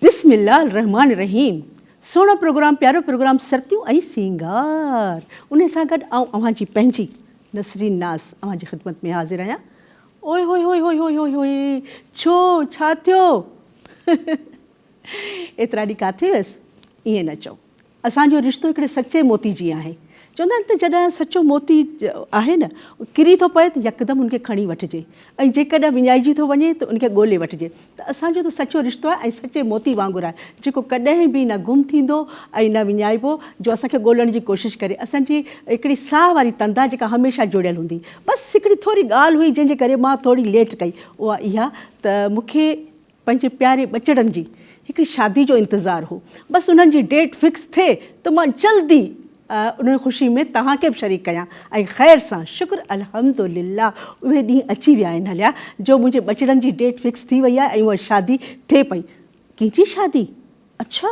बिस्मिल्लाह रहमान रहीम। सोनो प्रोग्राम, प्यारो प्रोग्राम सर्तियूं ऐं सिंगार। उन सां गॾु आउं अव्हांजी पंहिंजी नसरीन नाज़ अव्हांजी ख़िदमत में हाज़िर आहियां। ओए होए होए होए होए होए होए, छो छा थियो? एतिरा ॾींहं किथे वियसि? ईअं न चओ। असांजो रिश्तो हिकिड़े सचे मोती जीअं आहे। चवंदा आहिनि त जॾहिं सचो मोती आहे न, किरी थो पए त यकदमि उनखे खणी वठिजे, ऐं जेकॾहिं विञाइजी थो वञे त उनखे ॻोल्हे वठिजे। त असांजो त सचो रिश्तो आहे ऐं सचे मोती वांगुरु आहे, जेको कॾहिं बि न गुम थींदो ऐं न विञाइबो, जो असांखे ॻोल्हण जी कोशिशि करे। असांजी हिकिड़ी साह वारी तंद आहे जेका हमेशह जुड़ियल हूंदी। बसि हिकिड़ी थोरी ॻाल्हि हुई जंहिंजे करे मां थोरी लेट कई, उहा इहा त मूंखे पंहिंजे प्यारे ॿचड़नि जी हिकिड़ी शादी जो इंतज़ारु हो। बसि उन्हनि जी डेट फिक्स थिए त मां जल्दी उन ख़ुशी में तव्हांखे बि शरीक कयां। ऐं ख़ैर सां शुक्र अल्हम्दुलिल्लाह उहे ॾींहं अची विया आहिनि हलिया, जो मुंहिंजे ॿचड़नि जी डेट फिक्स थी वई आहे ऐं उहा शादी थिए पई। कंहिंजी शादी? अच्छा,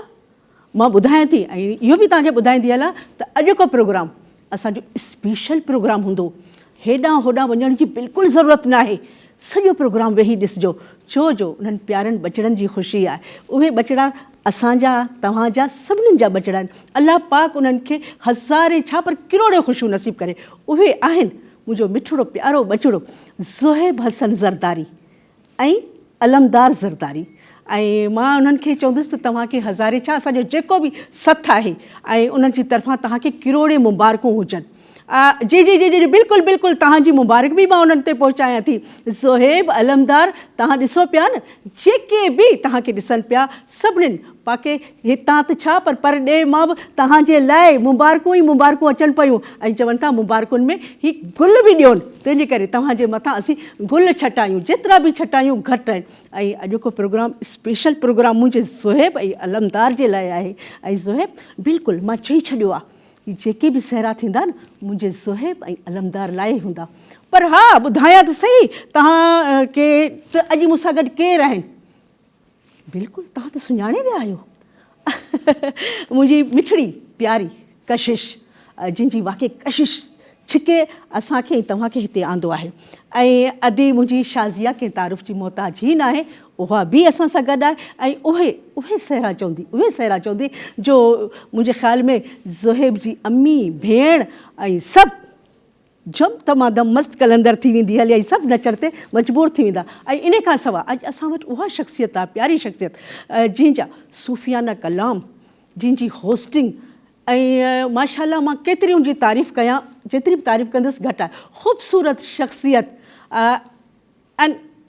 मां ॿुधायां थी ऐं इहो बि तव्हांखे ॿुधाईंदी हलां त अॼु को प्रोग्राम असांजो स्पेशल प्रोग्राम हूंदो। हेॾां होॾां वञण जी बिल्कुलु ज़रूरत न आहे। सॼो प्रोग्राम वेही ॾिसिजो, छो जो उन्हनि प्यारनि ॿचड़नि जी ख़ुशी आहे। उहे ॿचड़ा असांजा, तव्हांजा, सभिनीनि जा ॿचड़ा आहिनि। अलाह पाक उन्हनि खे हज़ारे छा पर किरोड़े ख़ुशियूं नसीब करे। उहे आहिनि मुंहिंजो मिठड़ो प्यारो ॿचड़ो ज़ुहैब हसन ज़रदारी ऐं अलमदार ज़रदारी। ऐं मां उन्हनि खे चवंदुसि त तव्हांखे हज़ारे छा, असांजो जेको बि सथ आहे ऐं उन्हनि जी तरफ़ां तव्हांखे किरोड़े मुबारकूं हुजनि। जी जी जी जी बिल्कुलु बिल्कुलु, तव्हांजी मुबारक बि मां उन्हनि ते पहुचायां थी। ज़ुहैब, अलमदार, तव्हां ॾिसो पिया न, जेके बि तव्हांखे ॾिसनि पिया सभिनीनि पाके हितां त छा पर ॾे मां बि तव्हांजे लाइ मुबारकूं ई मुबारकूं अचनि पियूं। ऐं चवनि था मुबारकुनि में ही गुल बि ॾियोनि, तंहिंजे करे तव्हांजे मथां असीं गुल छटायूं, जेतिरा बि छटायूं घटि आहिनि। ऐं अॼोको प्रोग्राम स्पेशल प्रोग्राम मुंहिंजे ज़ुहैब ऐं अलमदार जे लाइ आहे। ऐं ज़ुहैब बिल्कुलु मां चई छॾियो आहे, जेके बि सहरा थींदा न मुंहिंजे ज़ुहैब ऐं अलमदार लाइ हूंदा। पर हा, ॿुधायां त सही तव्हांखे त अॼु मूंसां गॾु केरु आहिनि। बिल्कुलु तव्हां त सुञाणे विया आहियो। मुंहिंजी मिठड़ी प्यारी कशिश, जिन जी वाक़ई कशिश छिके असांखे ऐं तव्हांखे हिते आंदो आहे। ऐं अदी मुंहिंजी शाज़िया कंहिं तारीफ़ जी मोहताज ई न आहे, उहा बि असां सां गॾु आहे। ऐं उहे सहरा चवंदी जो मुंहिंजे ख़्याल में ज़ुहैब जी अम्मी, भेण ऐं सभु जम तमादम मस्तु कलंदर थी वेंदी हली, ऐं सभु नचण ते मजबूर थी वेंदा। ऐं इन खां सवाइ अॼु असां वटि उहा शख़्सियत आहे, प्यारी शख़्सियत, जंहिंजा सूफ़ियाना कलाम, जंहिंजी होस्टिंग ऐं माशाअल्लाह मां केतिरियुनि जी तारीफ़ कयां, जेतिरी बि तारीफ़ कंदसि घटि आहे। ख़ूबसूरत शख़्सियत,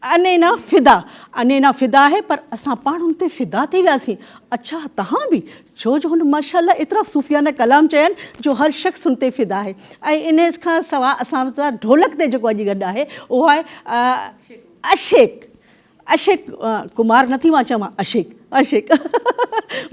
अनैना फ़िदा आहे, पर असां पाण हुन ते फ़िदा थी वियासीं। अच्छा, तव्हां बि? छो जो हुन माशाअल्लाह एतिरा सूफ़ियाना कलाम चया आहिनि जो हर शख़्स हुन ते फ़िदा आहे। ऐं इन खां सवाइ असां सां ढोलक ते जेको अॼु गॾु आहे उहो आहे अशेक कुमार, नथी मां चवां अशेक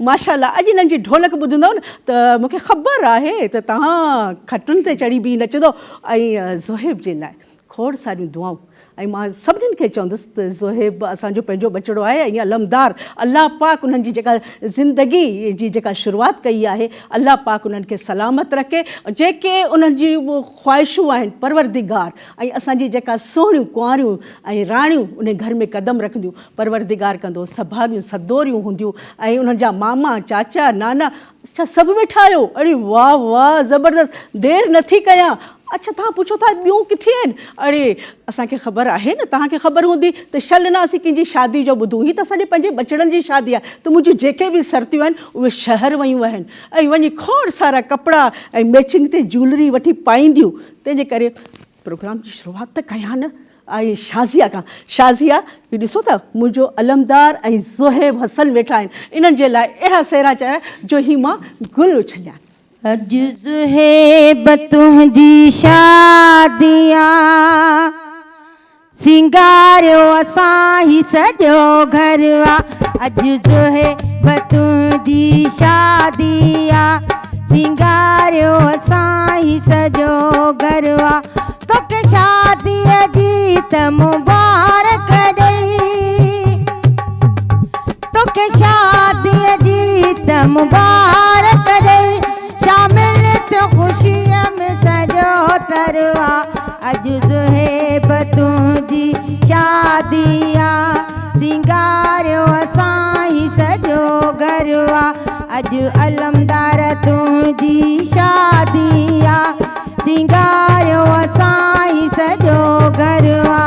माशाअल्लाह। अॼु हिननि जी ढोलक ॿुधंदव न त मूंखे ख़बर आहे त तव्हां खटुनि ते चढ़ी बि नचंदो। ऐं ज़ुहैब जे लाइ खोड़ सारियूं दुआऊं। ऐं मां सभिनीनि खे चवंदुसि त ज़ुहैब असांजो पंहिंजो ॿचड़ो आहे ऐं अलमदार। अलाह पाक उन्हनि जी जेका ज़िंदगी जी जेका शुरूआति कई आहे, अलाह पाक उन्हनि खे सलामत रखे। जेके उन्हनि जी ख़्वाहिशूं आहिनि परवरदिगार, ऐं असांजी जेका सुहिणियूं कुंवारियूं ऐं राणियूं उन घर में क़दम रखंदियूं, परवरदिगार कंदो सभारियूं सदोरियूं हूंदियूं। ऐं उन्हनि जा मामा, चाचा, नाना, अच्छा सभु वेठा आहियो? अड़े वाह वाह, ज़बरदस्त। देरि नथी कयां। अच्छा, तव्हां पुछो था ॿियूं किथे आहिनि? अड़े असांखे ख़बर आहे न, तव्हांखे ख़बर हूंदी त शल न असीं कंहिंजी शादी जो ॿुधूं। ही त असांजे पंहिंजे ॿचड़नि जी शादी आहे। त मुंहिंजूं जेके बि सर्तियूं आहिनि उहे शहर वयूं आहिनि ऐं वञी खोड़ सारा कपिड़ा ऐं मैचिंग ते ज्वैलरी वठी पाईंदियूं। तंहिंजे करे प्रोग्राम जी शुरूआति त कयां न। ऐं शाज़िया ही ॾिसो था, मुंहिंजो अलमदार ऐं ज़ुहैब हसन वेठा आहिनि। इन्हनि जे लाइ अहिड़ा सहरा चया जो ही मां गुल उछलिया। अॼु ज़ुहैब तुंहिंजी शादिया, सिंगारियो असां ही सॼो घरवा। अॼु ज़ुहैब तुंहिंजी शादिया, सिंगारियो असां ही सॼो घरवा। तोखे शादीअ जी त मुबारक ॾेई, तोखे शादीअ जी त मुबारक ॾेई, शामिल थियो ख़ुशीअ में सॼो तरवा। अॼु ज़ुहैब तुंहिंजी शादी आ, सिंगारियो असां ही सॼो घरवा अॼु अलमदार तुंहिंजी शादी आ सिंगारियो असां ही सॼो घरवा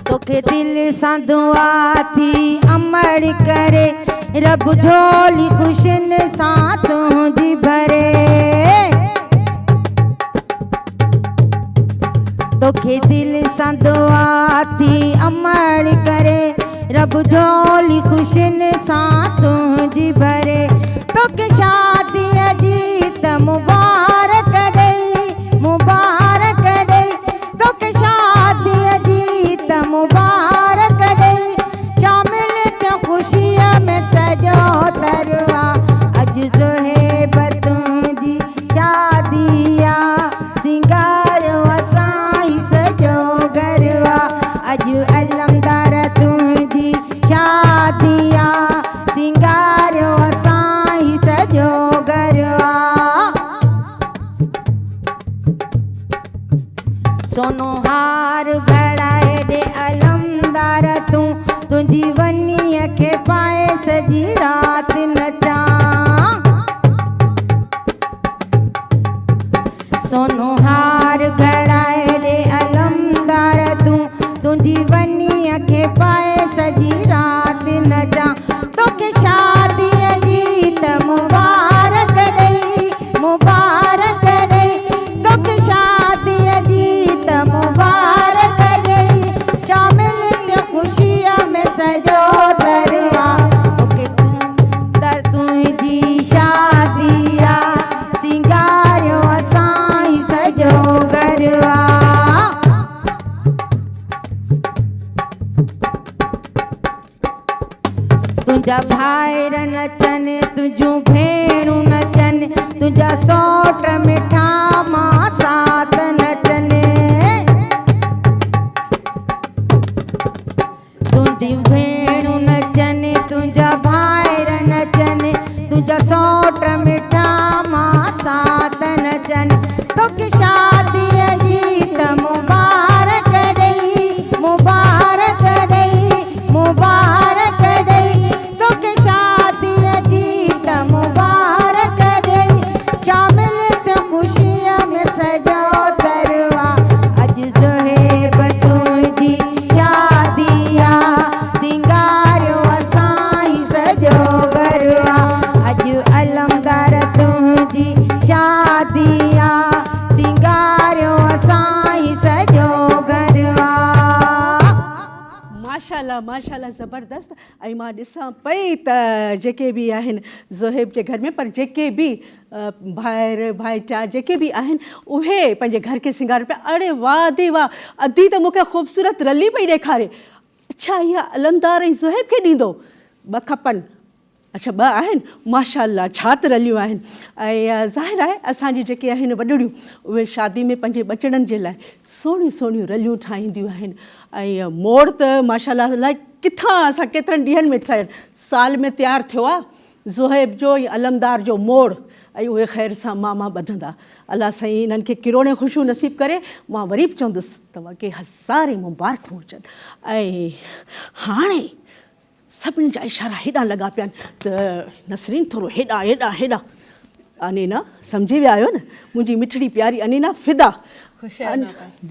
तोखे दिलि सां दुआ थी अमड़ करे रब झोली ख़ुशियुनि सां तुंहिंजी भरे तोखे दिलि सां दुआ थी अमड़ करे रब झोली ख़ुशियुनि सां तुंहिंजी भरे तोखे शादीअ जी त मुबारक ॾेई मुबारक ॾेई तोखे शादीअ जी त मुबारक ॾेई शामिल थियो ख़ुशीअ में सॼो दरवा अॼु सुहेब तुंहिंजी शादी आ सिंगारियो असां ही सॼो घरवा अॼु अलमदार तुंहिंजी शादी आ सिंगारियो असां ही सॼो घरवा सोनो हार घड़ाए ॾे अलमदार तूं तुंहिंजी वनीअ खे पाए सॼी राति नचां सोनो हार घड़ाए ॾे अलमदार तूं तुंहिंजी वनीअ खे पाए सॼी राति नचां तोखे शादीअ जी त मुबारक ॾेई मुबारक ॾेई तोखे शादीअ जी त मुबारक ॾेई शामिल थियो ख़ुशीअ में सॼो दरवा तोखे दर तुंहिंजी शादी आ सिंगारियो असां ही सॼो घरवा तुंहिंजा भाइर नचनि तुंहिंजूं भेणूं नचनि तुंहिंजा सौट मिठा मां साथ नचनि तुंहिंजियूं भेणूं नचनि तुंहिंजा भाइर नचनि तुंहिंजा सौट मिठा मां साथ नचनि तोखे शादीअ जी त मुबारक ॾेई मुबारक ॾेई मुबारक ॾेई तोखे शादीअ जी त मुबारक ॾेई शामिल थियो ख़ुशीअ में सॼो दरवा अॼु सुहेब तुंहिंजी शादी आ सिंगारियो असां ही सॼो घरवा अॼु अलमदार तुंहिंजी शादी आ सिंगारियो असां ही सॼो घरवा माशाल्लाह माशाल्लाह ज़बरदस्त ऐं मां ॾिसां पई त जेके बि आहिनि ज़ोहेब जे घर में पर जेके बि भाइर भाइटा जेके बि आहिनि उहे पंहिंजे घर खे सिंगार पिया अड़े वाह दी वाह अधी त मूंखे ख़ूबसूरत रली पई ॾेखारे अच्छा इहा अलमदार ऐं ज़ोहेब खे ॾींदो ॿ खपनि अच्छा ॿ आहिनि माशाल्लाह छा त रलियूं आहिनि ऐं ज़ाहिर आहे असांजी जेके आहिनि वॾड़ियूं उहे शादी में पंहिंजे ॿचड़नि जे लाइ सुहिणियूं सुहिणियूं रलियूं ठाहींदियूं आहिनि ऐं मोड़ त माशाल्लाह अलाए किथां असां केतिरनि ॾींहंनि में ठहियल साल में तयारु थियो आहे ज़ोहेब जो ऐं अलमदार जो मोड़ ऐं उहे ख़ैर सां मां ॿधंदा अलाह साईं इन्हनि खे किरोने ख़ुशियूं नसीब करे मां वरी बि चवंदुसि तव्हांखे हज़ारे मुबारकूं हुजनि ऐं हाणे सभिनी जा इशारा हेॾा लॻा पिया आहिनि त नसरीन थोरो हेॾा हेॾा हेॾा अनीना सम्झी विया आहियो न मुंहिंजी मिठड़ी प्यारी अनीना फिदा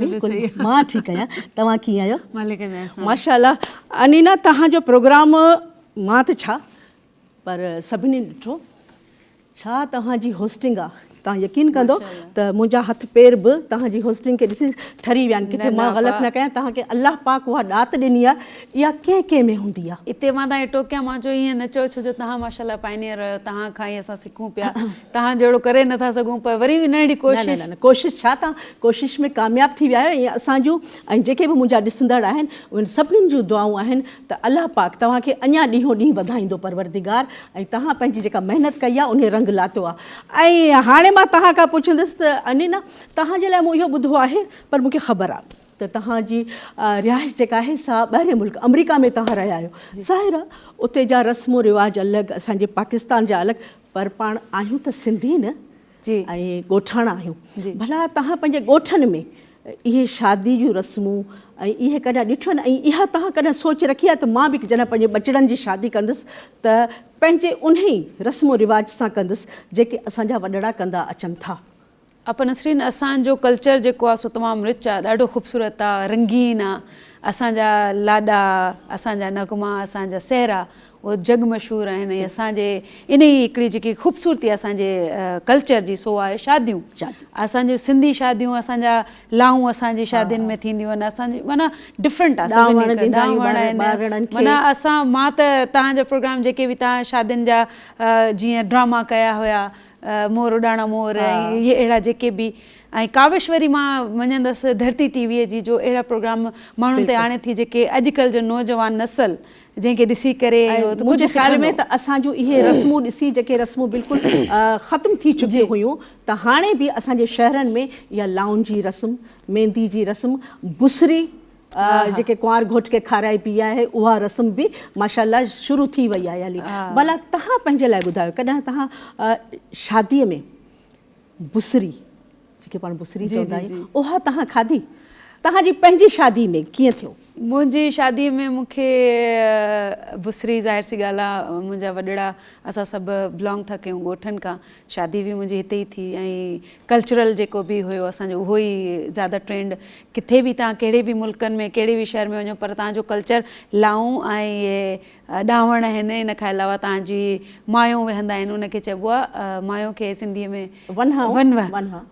बिल्कुलु मां ठीकु आहियां तव्हां कीअं आहियो माशाल्लाह अनीना तव्हांजो प्रोग्राम मां त छा पर सभिनी ॾिठो छा तव्हांजी होस्टिंग आहे तव्हां यकीन कंदो त मुंहिंजा हथ पेर बि तव्हांजी होस्टिंग खे ॾिसी ठरी विया आहिनि किथे मां ग़लति न कयां तव्हांखे अलाह पाक उहा ॾात ॾिनी आहे इहा कंहिं कंहिं में हूंदी आहे हिते मां तव्हांखे टोकियां मां चयो ईअं न चयो छो जो तव्हां माशाल्लाह पाइनियर आहियो तव्हां खां ई असां सिखूं पिया तव्हां जहिड़ो करे नथा सघूं पर वरी बि नंढी कोशिशि न कोशिशि छा तव्हां कोशिशि में कामयाबु थी विया आहियो ईअं असांजूं ऐं जेके बि मुंहिंजा ॾिसंदड़ आहिनि उन्हनि सभिनीनि जूं दुआऊं आहिनि त अलाह पाक तव्हांखे अञा ॾींहों ॾींहुं वधाईंदो परवरदिगार ऐं तव्हां पंहिंजी जेका महिनत कई आहे उन रंग लातो आहे ऐं हाणे मां तव्हां खां पुछंदसि त अनीना तव्हांजे लाइ मूं इहो ॿुधो आहे पर मूंखे ख़बर आहे त तव्हांजी रिहाइश जेका आहे सा ॿाहिरि मुल्क अमेरिका में तव्हां रहिया आहियो ज़ाहिर आहे उते जा रस्मो रिवाज अलॻि असांजे पाकिस्तान जा अलॻि पर पाण आहियूं त सिंधी न जी ऐं ॻोठाणा आहियूं भला तव्हां पंहिंजे ॻोठनि में इहे शादी जूं रस्मूं ऐं इहे कॾहिं ॾिठो न, ऐं इहा तव्हां कॾहिं सोच रखी आहे त मां बि जॾहिं पंहिंजे ॿचिड़नि जी शादी कंदुसि त पंहिंजे उन ई रस्मो रिवाज सां कंदुसि जेके असांजा वॾड़ा कंदा अचनि था। अपन नसरीन, असांजो कल्चर जेको आहे सो तमामु रिच आहे, ॾाढो ख़ूबसूरत आहे, रंगीन आहे। असांजा लाॾा, असांजा नगमा, असांजा सहरा उहो जग मशहूरु आहिनि। ऐं असांजे इन ई हिकिड़ी जेकी ख़ूबसूरती असांजे कल्चर जी सो आहे शादियूं। असांजूं सिंधी शादियूं, असांजा लाऊं असांजी शादियुनि में थींदियूं आहिनि। असांजी माना डिफरेंट आहे, माना असां मां त तव्हांजा प्रोग्राम जेके बि तव्हां शादियुनि जा जीअं ड्रामा कया हुया, मोर उॾाणा मोर, ऐं इहे अहिड़ा जेके बि, ऐं कावेश्वरी मां मञंदसि धरती टीवीअ जी जो अहिड़ा प्रोग्राम माण्हुनि ते आणे थी जेके अॼुकल्ह जो नौजवान नसल जंहिंखे ॾिसी करे कुझु ख़्याल में त असांजूं इहे रस्मूं ॾिसी जेके रस्मूं बिल्कुलु ख़तमु थी चुकियूं हुयूं, त हाणे बि असांजे शहरनि में इहा लाउन जी रस्म, मेहंदी जी रस्म, बुसरी जेके कुंवार घोट खे खाराइबी आहे, उहा रस्म बि माशाल्लाह शुरू थी वई आहे हली। भला तव्हां पंहिंजे लाइ ॿुधायो, कॾहिं तव्हां शादीअ में बुसरी, जेके पाण बुसरी चवंदा आहियूं, उहा तव्हां खाधी? तव्हांजी पंहिंजी शादी में कीअं थियो? मुंहिंजी शादीअ में मूंखे बुसरी, ज़ाहिर सी ॻाल्हि आहे, मुंहिंजा वॾड़ा असां सभु बिलोंग था कयूं ॻोठनि खां। शादी बि मुंहिंजी हिते ई थी, ऐं कल्चरल जेको बि हुयो असांजो उहो ई ज़्यादा ट्रेंड। किथे बि तव्हां कहिड़े बि मुल्कनि में, कहिड़े बि शहर में वञो, पर तव्हांजो कल्चर लाऊं ऐं इहे ॾावण आहिनि। इन खां अलावा तव्हांजी मायूं वेहंदा आहिनि, उनखे चइबो आहे मायूं खे सिंधीअ में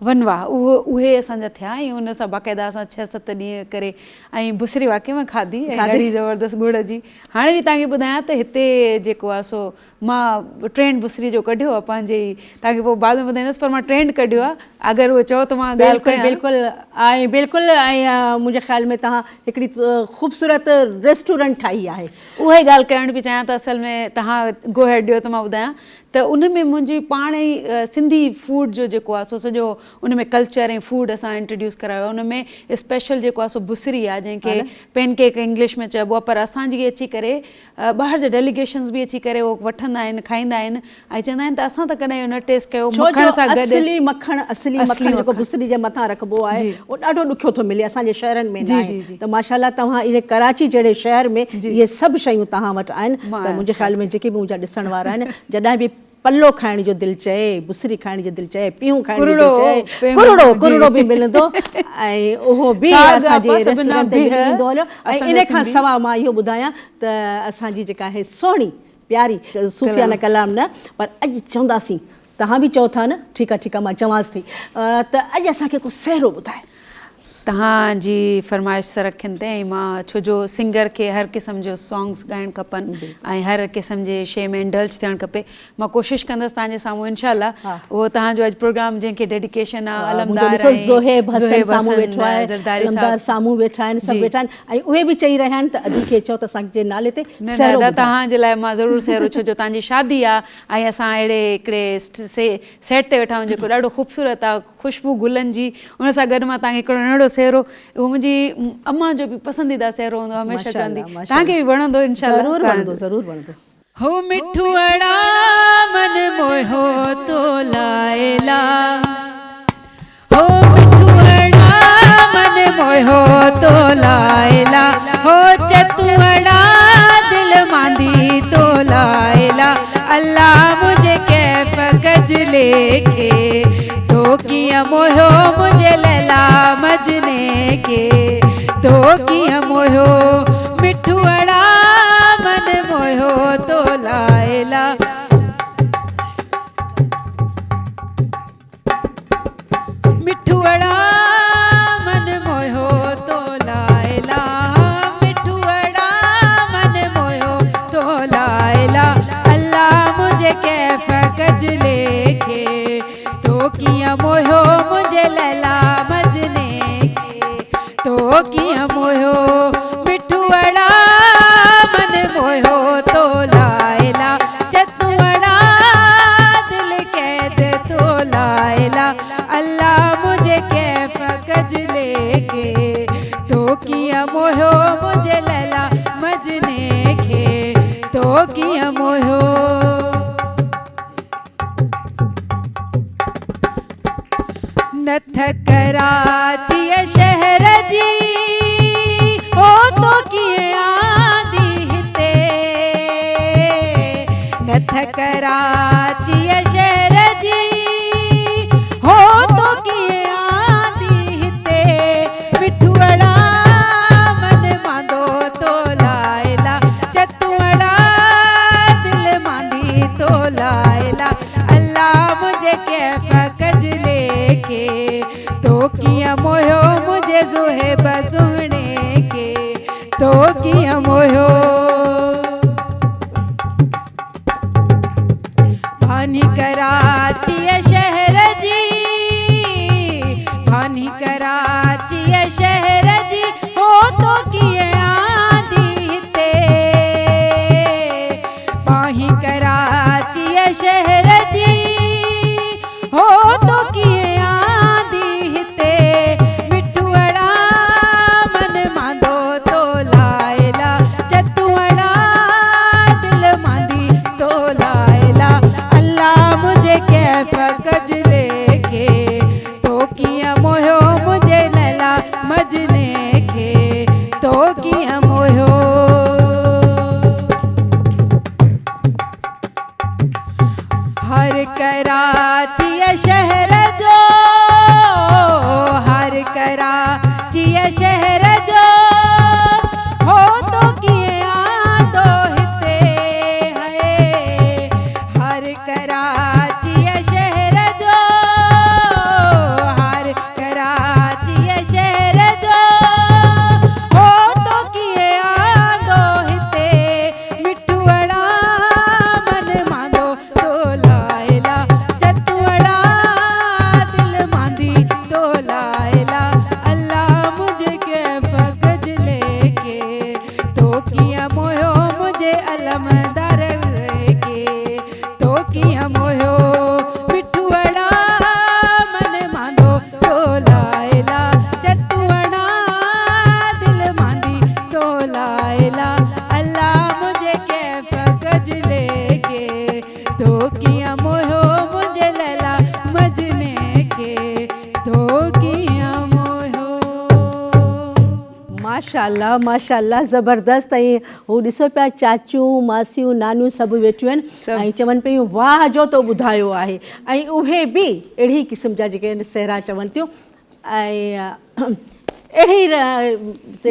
वनवा, उहे असांजा थिया। ऐं उन सां बाक़ाइदा असां 6-7 ॾींहं करे, ऐं बुसरी वाक़ई में खाधी, ॾाढी ज़बरदस्त गुड़ जी। हाणे बि तव्हांखे ॿुधायां त हिते जेको आहे सो मां ट्रेंड बुसरी जो कढियो आहे पंहिंजे ई, तव्हांखे पोइ बाद में ॿुधाईंदसि, पर मां ट्रेंड कढियो आहे। अगरि उहो चओ त मां ॻाल्हि कयां। बिल्कुलु ऐं मुंहिंजे ख़्याल में तव्हां हिकिड़ी ख़ूबसूरत रेस्टोरेंट ठाही आहे। उहा ई ॻाल्हि करणु बि चाहियां त असल में तव्हां गो हेड ॾियो त मां ॿुधायां त उन में मुंहिंजी पाण ई सिंधी फूड जो जेको आहे सो सॼो उन में कल्चर ऐं फूड असां इंट्रोड्यूस करायो। उन में स्पेशल जेको आहे सो बुसरी आहे, जंहिंखे पेनकेक इंग्लिश में चइबो आहे, पर असांजी अची करे ॿाहिरि जा डेलीगेशन्स बि अची करे उहो वठंदा आहिनि, खाईंदा आहिनि, ऐं चवंदा आहिनि त असां त कॾहिं हुन टेस्ट कयो। मखण सां गॾु असली मखण जेको बुसरी जे मथां रखिबो आहे उहो ॾाढो ॾुखियो थो मिले असांजे शहरनि में। त माशाल्लाह तव्हां इहे कराची जहिड़े शहर में इहे सभु शयूं तव्हां वटि आहिनि। त मुंहिंजे ख़्याल में जेके बि मुंहिंजा ॾिसण वारा आहिनि, जॾहिं बि पल्लो खाइण जो दिलि चए, बुसरी खाइण जो दिलि चए, पीऊं खाइण जो दिलि चए, कुरड़ो बि मिलंदो, ऐं उहो बि असांजे रेस्टोरेंट ते मिलंदो हलियो। ऐं इन खां सवाइ मां इहो ॿुधायां त असांजी जेका आहे सुहिणी प्यारी सूफ़ियाना कलाम न, पर अॼु चवंदासीं, तव्हां बि चओ था न, ठीकु आहे मां चवांसि थी, त अॼु असांखे को सहरो ॿुधाए। तव्हांजी फरमाइश सां रखनि ते, ऐं मां छो जो सिंगर खे हर क़िस्म जो सॉन्ग्स ॻाइणु खपनि ऐं हर क़िस्म जे शइ में इंडल्ज थियणु खपे। मां कोशिशि कंदसि तव्हांजे साम्हूं इनशाला उहो तव्हांजो अॼु प्रोग्राम जंहिंखे डेडिकेशन आहे अलमदार साम्हूं वेठा आहिनि, सभु वेठा आहिनि, ऐं उहे बि चई रहिया आहिनि त अदी खे चओ त असांजे नाले ते तव्हांजे लाइ मां ज़रूरु सहरो, छो जो तव्हांजी शादी आहे ऐं असां अहिड़े हिकिड़े सेट ते वेठा आहियूं जेको ॾाढो ख़ूबसूरत आहे, ख़ुशबू गुलनि जी। उन सां गॾु मां तव्हांखे हिकिड़ो नंढो सहरो, उहो मुंहिंजी अम्मा जो बि पसंदीदा सहरो हूंदो, हमेशह चवंदी, तव्हांखे बि वणंदो इनशाला। ज़रूरु वणंदो। हो मिठुअड़ा मन मोहो तो लाएला, हो मिठुअड़ा मन मोहो तो लाएला, हो चतुअड़ा दिल मांदी तो लाएला, अल्लाह मुझे कैफ गज लेके तो किया मोहो मुझे लैला मजने के, तो किया मोहो मिठुअड़ा मन मोहो तो लाएला। मिठुअड़ा मन मोहो तो लाएला, मिठुअड़ा मन मोहो तो लाएला, अल्लाह मुझे कैफ गज लेके तो किया मोहो मुझे लैला मजने के, तो किया मोहो मिठुअड़ा मन मोहो तो लाएला, चतुअड़ा दिल कैद तो लाएला, अल्लाह मुझे कैफ गज लेके तो किया मोहो मुझे लैला मजने के, तो किया मोहो। नथ कराची शहर जी हो तो कीअं आंदी हिते नथ कराची शहर जी हो तो कीअं आंदी हिते मिठुअड़ा मन मांदो तो लायला चतुअड़ा दिल मांदी तो लायला अल्लाह मुझे कैफ कजले के तो किया मोयो मुझे ज़ुहेब सुहणे के तो किया मोयो भानी कराची शहर जी भानी कराची शहर जी हो तो किए आंदी हिते पाही कराची शहर जी हो तो किए आंदी हिते मिठुअड़ा मन मांदो तो लायला चतुअड़ा दिल मांदी तो लायला अल्लाह मुझे कैफ कजले के तो किया मोयो मुझे लैला मजने के तो किया मोयो हर कराची शहर जो हर कराची शहर जो हो तो किए आंदो हिते है हर कराची शहर जो हर कराची शहर जो हो तो किए आंदो हिते मिठुअड़ा मन मांदो तो लायला चतुअड़ा दिल मांदी तो लायला अल्लाह मुझे कैफ गजले के तो किया मोयो मुझे अलमदार के तो किया मोयो मिठुअड़ा मन मांदो तो लायला चतुअड़ा दिल मांदी तो लायला अल्लाह मुझे कैफ गजले के तो किया मोयो मुझे लैला मजने के तो किया मोयो माशाल्लाह माशाल्लाह ज़बरदस्त। ऐं हू ॾिसो पिया चाचियूं मासियूं नानियूं सभु वेठियूं आहिनि ऐं चवनि पियूं वाह जो तो ॿुधायो आहे ऐं उहे बि अहिड़ी क़िस्म जा जेके आहिनि सहरा चवनि थियूं ऐं अहिड़ी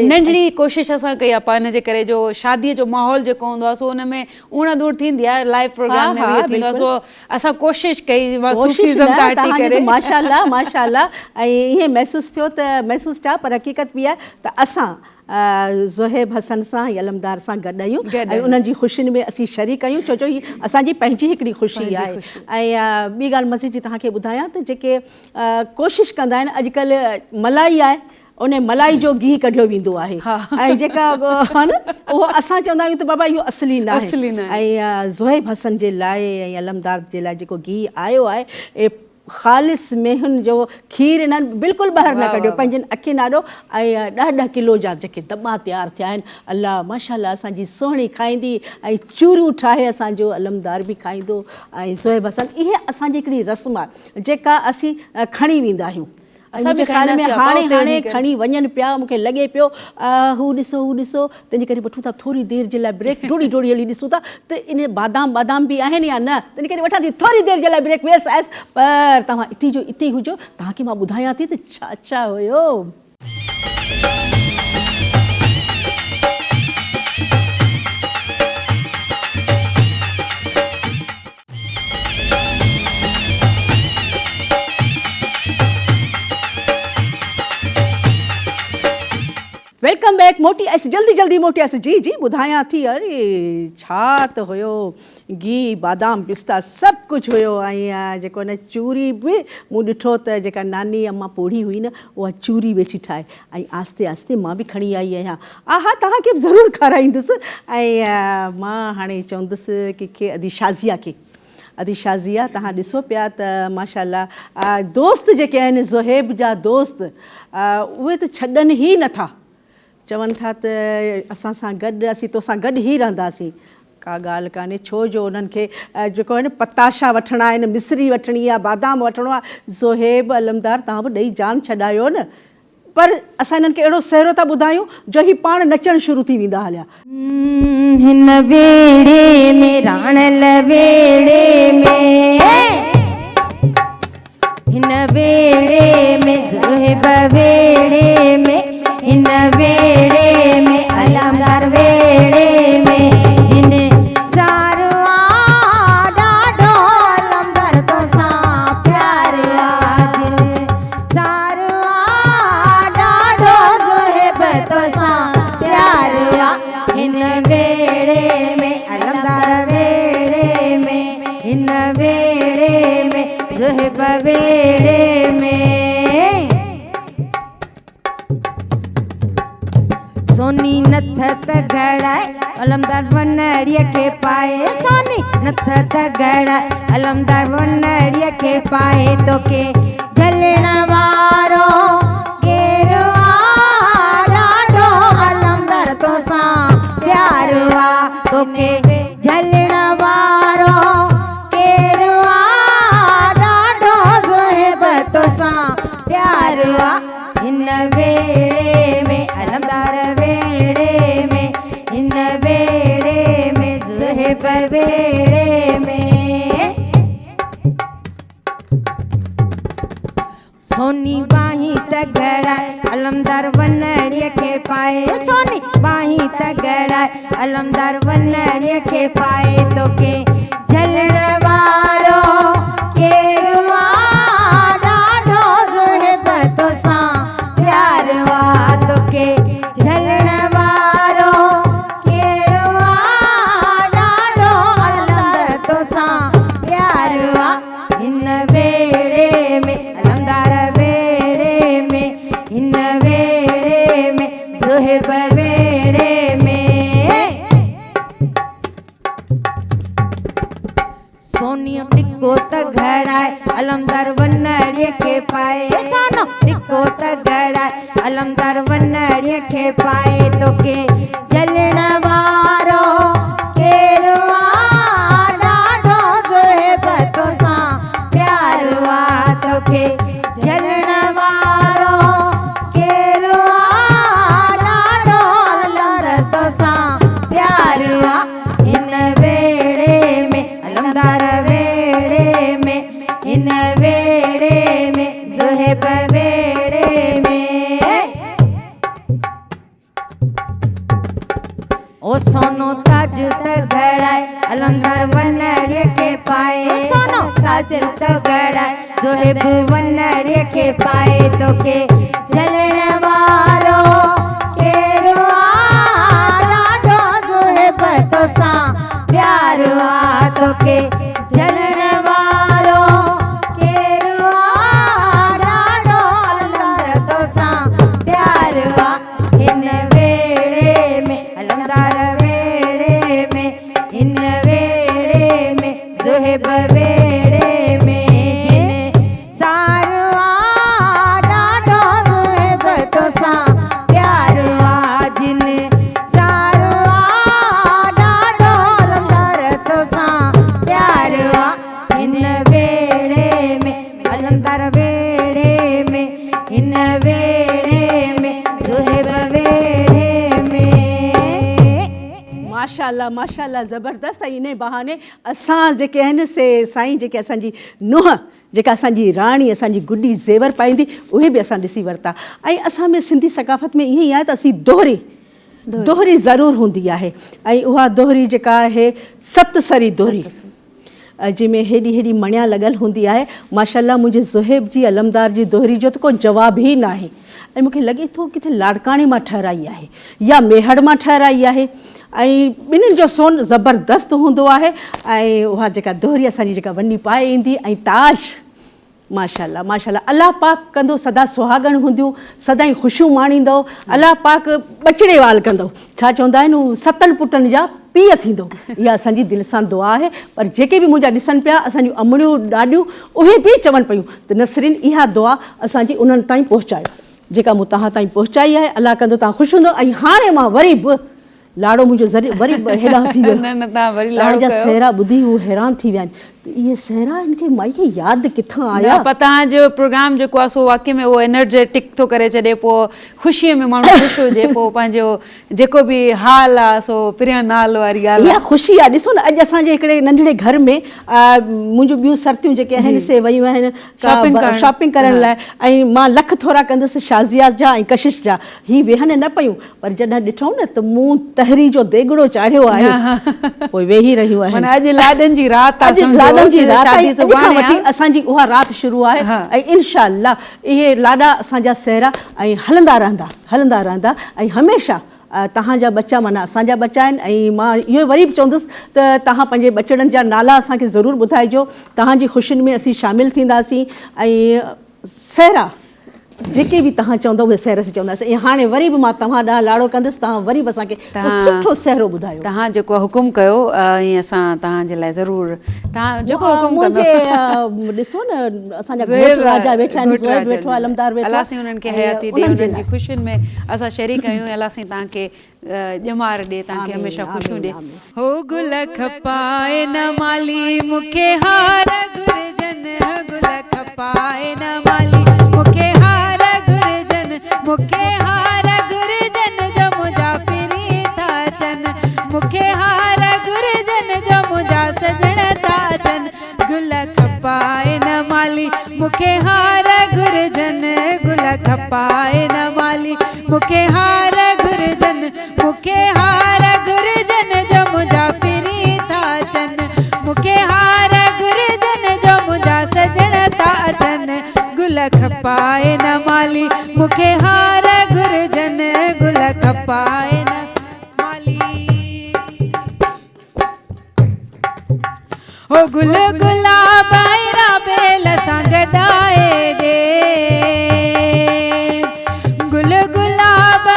नंढड़ी कोशिशि असां कई आहे पाण जे करे जो शादीअ जो माहौल जेको हूंदो आहे सो हुन में उण दूर थींदी आहे लाइव प्रोग्राम में बि थींदो आहे सो असां कोशिशि कई सूफ़ीज़म खां हटी करे माशाल्लाह माशाल्लाह ऐं ईअं महसूसु थियो त महसूसु थिया पर हक़ीक़त बि आहे त असां ज़ुहेब हसन सां या अलमदार सां गॾु आहियूं ऐं उन्हनि जी ख़ुशियुनि में असीं शरीक आहियूं छो जो ही असांजी पंहिंजी हिकिड़ी ख़ुशी आहे। ऐं ॿी ॻाल्हि मज़ीद जी तव्हांखे ॿुधायां त जेके कोशिशि कंदा आहिनि अॼुकल्ह मलाई आहे उन मलाई जो घी कढियो वेंदो आहे ऐं जेका आहे न उहो असां चवंदा आहियूं त बाबा इहो असली न आहे ऐं ज़ुहेब हसन जे लाइ ऐं अलमदार जे लाइ जेको घी आयो आहे ख़ालिस मेहुनि जो खीर इन्हनि बिल्कुलु ॿाहिरि न कढियो पंहिंजनि अखियुनि आॾो ऐं 10-10 किलो जा जेके दॿा तयारु थिया आहिनि अलाह माशाल्लाह असांजी सुहिणी खाईंदी ऐं चूरियूं ठाहे असांजो अलमदार बि खाईंदो ऐं ज़ुहेब हसन इहे असांजी हिकिड़ी रस्म आहे जेका असीं खणी वेंदा आहियूं। मुंहिंजे ख़्याल में हाणे खणी वञनि पिया मूंखे लॻे पियो हू ॾिसो तंहिंजे करे वठूं था थोरी देरि जे लाइ ब्रेक डोड़ी हली ॾिसूं था त इन बादाम बि आहिनि या न तंहिंजे करे वठां थी थोरी देरि जे लाइ ब्रेक वेस आयसि पर तव्हां इते ई हुजो तव्हांखे मां ॿुधायां थी त छा हुयो। वेलकम बैक मोटी ऐसे जल्दी मोटी ऐसे जी ॿुधायां थी अरे छा त हुयो घी बादाम पिस्ता सभु कुझु हुयो ऐं जेको न चूरी बि मूं ॾिठो त जेका नानी अम्मा पोड़ी हुई न उहा चूरी वेठी ठाहे ऐं आस्ते आस्ते मां बि खणी आई आहियां हा तव्हांखे बि ज़रूरु खाराईंदुसि ऐं मां हाणे चवंदुसि कंहिंखे अदी शाज़िया तव्हां ॾिसो पिया त माशाल्लाह दोस्त जेके आहिनि ज़ुहेब जा दोस्त उहे त छॾनि ई नथा चवनि था त असां सां गॾु असीं तोसां गॾु ई रहंदासीं का ॻाल्हि कान्हे, छो जो उन्हनि खे जेको आहे न पताशा वठणा आहिनि, मिस्री वठणी आहे, बादाम वठिणो आहे। ज़ोहेब अलमदार तव्हां बि ॾेई जाम छॾायो न, पर असां हिननि खे अहिड़ो सहरो था ॿुधायूं जो ही पाण नचणु शुरू थी वेंदा हलिया। हिन वेड़े में राणल वेड़े में, हिन वेड़े में ज़ोहेब वेड़े में, हिन वेड़े में अलमदार वेड़े में, जिन ज़ारो आ ॾाढो अलमदार तोसां प्यार आ, जिन ज़ारो आ ॾाढो ज़ोहेब तोसां प्यार आ। हिन वेड़े में अलमदार वेड़े में, हिन वेड़े में ज़ोहेब वेड़े में। सोनी नथ तगड़ाए अलमदार वनड़ीअ खे पाए, सोनी नथ तगड़ाए अलमदार वनड़ीअ खे पाए, तोखे झलण वारो केरु आ ॾाढो अलमदार तोसां प्यार आ, तोखे झलण वारो केरु आ ॾाढो ज़ोहेब तोसां प्यार आ। हिन वेड़े में अलमदार वेड़े में, हिन वेड़े में ज़ोहेब वेड़े में। सोनी बाही तगड़ाए अलमदार वनड़ीअ खे पाए, सोनी बाही तगड़ाए अलमदार वनड़ीअ खे पाए, तोखे झलण वारो केरु आ ॾाढो ज़ोहेब तोसां प्यार आ, तोखे झलण वारो केरु आ ॾाढो अलमदार तोसां प्यार आ। हिन वेड़े में अलमदार वेड़े में, हिन वेड़े में ज़ोहेब वेड़े में। सोनी टिको तगड़ाए अलमदार वनड़ीअ खे पाए, सोनो टिको तगड़ाए अलमदार वनड़ीअ खे पाए, तोखे झलण वारो केरु आ ॾाढो ज़ोहेब तोसां प्यार आ, तोखे झलण वारो केरु आ ॾाढो अलमदार तोसां प्यार आ। हिन वेड़े में अलमदार वेड़े में, हिन वेड़े में ज़ोहेब वेड़े में। ओ सोनो ताज तगड़ाए अलमदार वनड़ीअ खे पाए, सोनो ताज तगड़ाए ज़ोहेब वनड़ीअ खे पाए, तोखे झलण वारो केरु आ ॾाढो ज़ोहेब तोसां प्यार आ, तोखे झलण वारो केरु आ ॾाढो अलमदार तोसां प्यार आ। हिन वेड़े में अलमदार वेड़े में, हिन वेड़े में ज़ोहेब वेड़े में, जिन ज़ारो आ ॾाढो ज़ोहेब तोसां प्यार आ, जिन ज़ारो आ ॾाढो अलमदार तोसां प्यार आ। हिन वेड़े में अलमदार वेड़े में, हिन वेड़े में ज़ोहेब वेड़े में। माशाल्लाह माशाल्लाह ज़बरदस्त। ऐं इन बहाने असां जेके आहिनि से साईं जेके असांजी नुंहुं जेका असांजी राणी असांजी गुॾी ज़ेवर पाईंदी उहे बि असां ॾिसी वरिता। ऐं असां में सिंधी सक़ाफ़त में ईअं ई आहे त असीं दोहरी ज़रूरु हूंदी आहे, ऐं उहा दोहरी जेका आहे सतसरी दोहरी जंहिंमें हेॾी हेॾी मणिया लॻल हूंदी आहे। माशाल्लाह मुंहिंजे ज़ोहेब जी अलमदार जी दोहरी जो त को जवाब ई न आहे, ऐं मूंखे लॻे थो किथे लाड़काणे मां ठहिराई आहे या मेहड़ मां ठहिराई आहे। ऐं ॿिन्हिनि जो सोन ज़बरदस्त हूंदो आहे, ऐं उहा जेका दोहरी असांजी जेका वञी पाए ईंदी, ऐं ताज माशाल्लाह माशाल्लाह अल्लाह पाक कंदो सदा सुहागण हूंदियूं, सदाईं ख़ुशियूं माणींदो, अल्लाह पाक ॿचिड़े वाल कंदो। छा चवंदा आहिनि हू 7 पुटनि जा पीउ थींदो। इहा असांजी दिलि सां दुआ आहे। पर जेके बि मुंहिंजा ॾिसनि पिया असांजूं अमड़ियूं ॾाॾियूं उहे बि चवनि पियूं त नसरिन इहा दुआ असांजी उन्हनि ताईं पहुचायो जेका मूं तव्हां ताईं पहुचाई आहे। अल्लाह कंदो तव्हां ख़ुशि हूंदो। ऐं हाणे मां वरी बि लाड़ो मुंहिंजो वरी हेॾां थी वियो। न न तव्हां वरी लाड़ो तव्हांजा कयो। सहरा ॿुधी हू हैरान थी विया आहिनि त इहे सहरा हिनखे माई खे यादि किथां आया। पर तव्हांजो प्रोग्राम जेको आहे सो वाक़ई में उहो एनर्जेटिक थो करे छॾे, पोइ ख़ुशीअ में माण्हू ख़ुशि हुजे, पोइ पंहिंजो जेको बि हाल आहे सो प्रिय नाल वारी ॻाल्हि इहा आहे। ख़ुशी आहे। ॾिसो न अॼु असांजे हिकिड़े नंढड़े घर में मुंहिंजूं ॿियूं सरतियूं जेके आहिनि से वयूं आहिनि शॉपिंग करण लाइ, ऐं मां लख थोरा कंदसि शाज़िया जा ऐं कशिश जा, ही वेहनि न पियूं, पर जॾहिं ॾिठो न त मूं तहरी जो देॻड़ो चाढ़ियो आहे, पोइ वेही रहियूं आहिनि। अॼु लाॾनि जी राति आहे, अॼु लाॾनि जी राति आहे, शादी सुभाणे वठी आहे। असांजी उहा राति शुरू आहे ऐं इनशा अल्लाह इहे लाॾा असांजा सहरा ऐं हलंदा रहंदा ऐं हमेशह तव्हांजा बच्चा माना असांजा बच्चा आहिनि। ऐं मां इहो वरी बि चवंदुसि त तव्हां पंहिंजे बचड़नि जा नाला असांखे ज़रूरु ॿुधाइजो, तव्हांजी ख़ुशियुनि में असीं शामिलु थींदासीं। ऐं सहरा जेके बि तव्हां चवंदव उहे सहर से चवंदासीं। ऐं हाणे वरी बि मां तव्हां ॾांहुं लाड़ो कंदसि, तव्हां वरी बि असांखे सुठो सहरो ॿुधायो। तव्हां जेको हुकुम कयो ऐं असां तव्हांजे लाइ ज़रूरु तव्हां जेको हुकुम मुंहिंजे ॾिसो न असांजा घोट राजा वेठा आहिनि, ज़ुहैब वेठो आहे, अलमदार वेठो आहे, अलाह साईं उन्हनि खे हयाती ॾे, उन्हनि जी ख़ुशियुनि में असां शरीक आहियूं। अलाह साईं तव्हांखे ॼमार ॾे, तव्हांखे हमेशह ख़ुशियूं ॾे। हो गुल खपाए न माली मूंखे हार घुरजनि, गुल खपाए न माली मूंखे हार घुरजनि, मूंखे हार घुरजनि जो मुंहिंजा पिरी था अचनि, मूंखे हार घुरजनि जो मुंहिंजा सजण था अचनि। गुल खपाए न माली मूंखे हार घुरजनि, गुल खपाए न माली मूंखे हार घुरजनि, मूंखे हार घुरजनि जो मुंहिंजा पिरी था अचनि, मूंखे हार घुरजनि जो मुंहिंजा सजण था अचनि। गुल खपाए न माली मूंखे हार घुरजनि, गुल खपाए न माली। हो गुल गुलाब बेल सां गॾाए ॾे, गुल गुलाब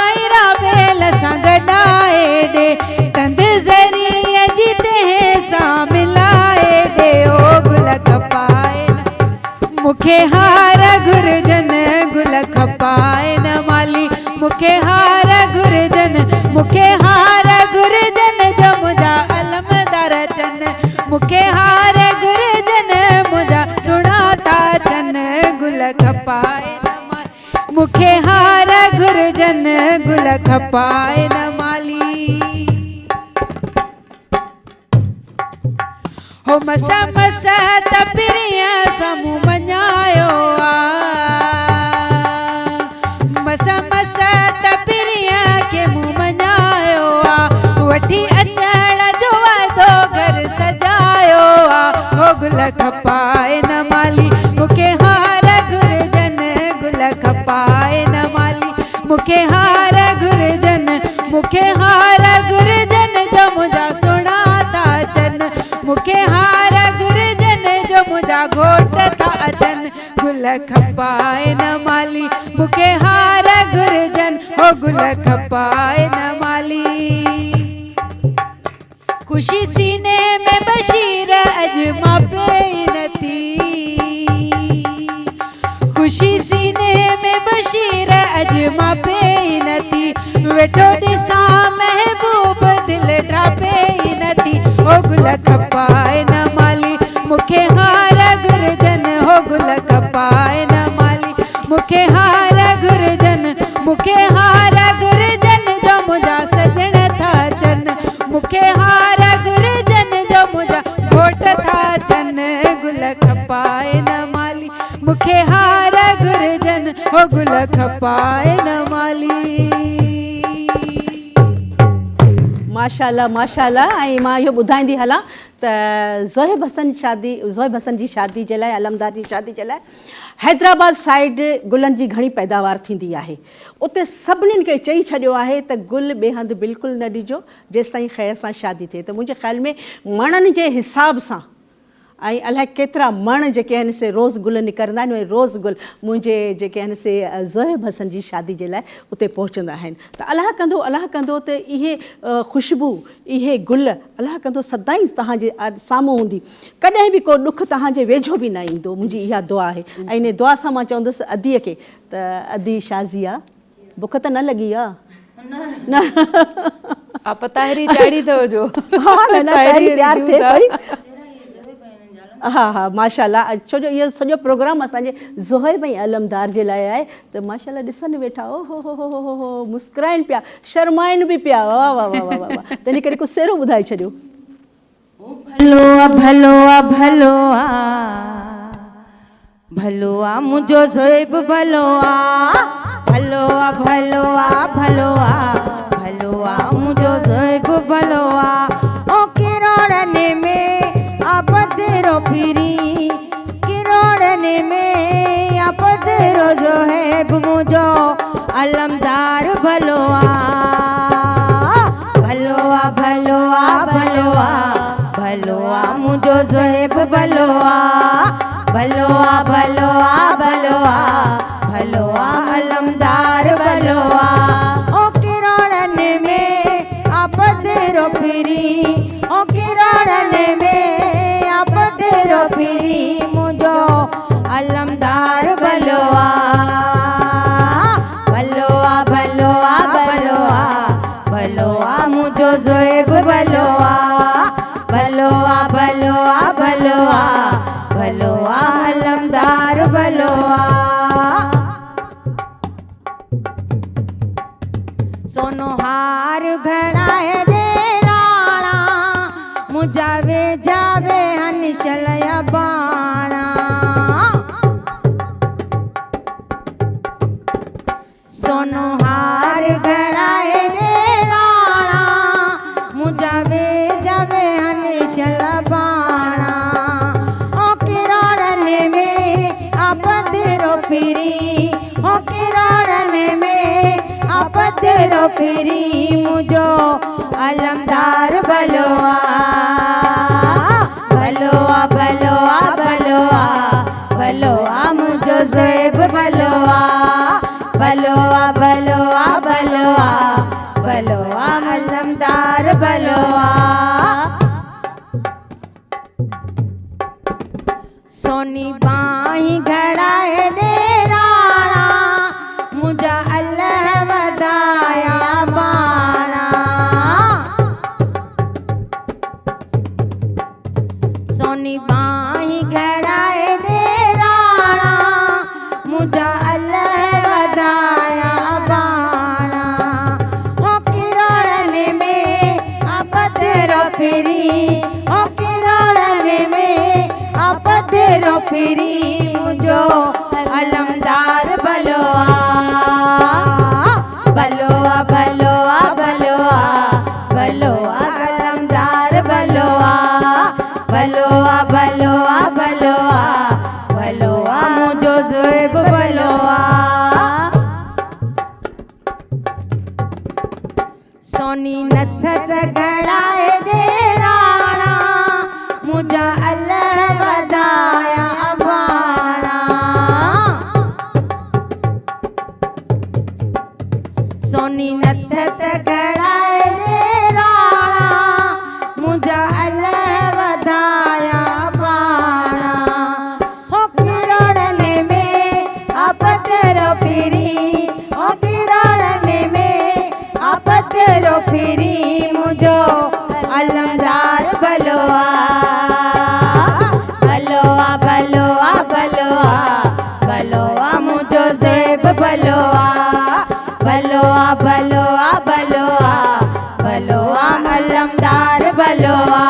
बेल सां गॾाए ॾे, तंद ज़रीअ जी तंहिं सां मिलाए ॾे। ओ गुल खपाए न मूंखे हार घुरजनि, गुल खपाए न माली मूंखे हार घुरजनि, मूंखे हार घुरजनि जो मुंहिंजा अलमदार अचनि, मूंखे हार घुरजनि मुंहिंजा सुहिणा था अचनि। गुल खपाए न माली मूंखे हार घुरजनि, गुल खपाए न माली। हो मस मस त पिरीअ साम्हूं मञायो आहे, मस मस त पिरीअ खे मूं मञायो आहे, वठी अचण जो वादो घर सजायो आहे। हो गुल खपाए न माली मूंखे हार घुरजनि, गुल खपाए न माली मूंखे हार घुरजनि, मूंखे हार घुरजनि जो मुंहिंजा सुहिणा था अचनि, मूंखे हार घुरजनि जो मुंहिंजा घोट था अचनि। गुल खपाए न माली मूंखे हार घुरजनि, हो गुल खपाए न माली। ख़ुशी सीने में बशीर अॼु मां पेई नथी, ख़ुशी सीने में बशीर अॼु मां पेई नथी, वेठो ॾिसां महबूब दिलि ड्रापेई नथी। हो गुल खपाए न माली मूंखे हार घुरजनि, हो गुल खपाए न माली मूंखे हार घुरजनि, मूंखे हार घुरजनि जो मुंहिंजा सजण था अचनि, मूंखे हार घुरजनि जो मुंहिंजा घोट था अचनि। गुल खपाए न माली मूंखे हार घुरजनि, हो गुल खपाए न माली। माशाल्लाह माशाल्लाह। ऐं मां इहो ॿुधाईंदी हलां त ज़ोहिब हसन जी शादी जे लाइ, अलमदार जी शादी जे लाइ हैदराबाद साइड गुलनि जी घणी पैदावार थींदी आहे। उते सभिनीनि खे चई छॾियो आहे त गुल ॿिए हंधि बिल्कुलु न ॾिजो जेसि ताईं ख़ैर सां शादी थिए। त मुंहिंजे ख़्याल में मणनि जे हिसाब सां ऐं अलाए केतिरा मण जेके आहिनि से रोज़ गुल निकिरंदा आहिनि, उहे रोज़ गुल मुंहिंजे जेके आहिनि से ज़ोहिब हसन जी शादी जे लाइ उते पहुचंदा आहिनि। त अलाह कंदो त इहे ख़ुशबू, इहे गुल अलाह कंदो सदाईं तव्हांजे साम्हूं हूंदी, कॾहिं बि को ॾुखु तव्हांजे वेझो बि न ईंदो। मुंहिंजी इहा दुआ आहे। ऐं इन दुआ सां मां चवंदसि अदीअ खे त अदी शाज़िया बुख त न लॻी आहे न? आप ताहिरी तयारी अथव जो हा न न ताहिरी तयार ॾियूं थिए था। पई। हा हा माशाल्लाह, छो जो इहो सॼो प्रोग्राम असांजे ज़ुहैब ऐं अलमदार जे लाइ आहे, त माशाल्लाह ॾिसनि वेठा, ओ हो मुस्कुराइनि पिया, शर्माइनि बि पिया, वाह वाह वाह वाह वाह। त इन करे कुझु सेरो ॿुधाए छॾियो। भलोआ भलोआ भलोआ भलोआ मुझो ज़ुहैब भलोआ भलोआ भलोआ भलोआ भलोआ मुझो ज़ुहैब भलोआ ओ किरोड़ने में अब तेरो पीरी किरोड़ने में अब तेरो ज़ुहैब मुझो अलमदार भलोआ भलोआ भलोआ भलोआ भलोआ मुझो ज़ुहैब भलोआ भलोआ भलोआ भलोआ भलोआ अलमदार भलोआ ओ किरोड़न में आप तेरो पीरी ओ किरोड़न में आप तेरो पीरी मुझो अलमदार भलोआ भलोआ भलोआ भलोआ भलोआ मुझो ज़ुहैब भलोआ भलोआ भलोआ भलोआ भलोआ अलमदार भलोआ सोनो हार घड़ाए रे राणा मुझावे जावे हनिशलया बाणा सोनो हार घड़ाए रे राणा मुझावे जावे हनिशला बाणा ओ किरोड़न में आप तेरो पीरी ओ किरोड़न में आप तेरो पीरी मुझो अलमदार भलोआ भलोआ भलोआ भलोआ भलोआ मुझो ज़ुहैब भलोआ भलोआ भलोआ भलोआ भलोआ अलमदार भलोआ सोनी बाही घड़ाए दे राणा मुझा अल्लाह वदाया बाणा सोनी बाही घड़ाए दे राणा मुझा अल्लाह वदाया बाणा ओ किरोड़न में आप तेरो पीरी ओ किरोड़न में आप तेरो पीरी मुझो अलमदार भलोआ भलोआ भलोआ भलोआ भलोआ अलमदार भलोआ भलोआ भलोआ भलोआ भलोआ मुझो ज़ुहैब भलोआ सोनी नथत घड़ाए दे राणा मुझा अल्लाह वदाया बाणा सोनी नथत घड़ाए दे राणा मुझा अल्लाह वदाया बाणा हो किरोड़न में आप तेरो पीरी हो किरोड़न में आप तेरो पीरी मुझो अलमदार भलोआ भलोआ भलोआ भलोआ भलोआ मुझो ज़ुहैब भलोआ भलोआ भलोआ भलोआ भलोआ अलमदार भलोआ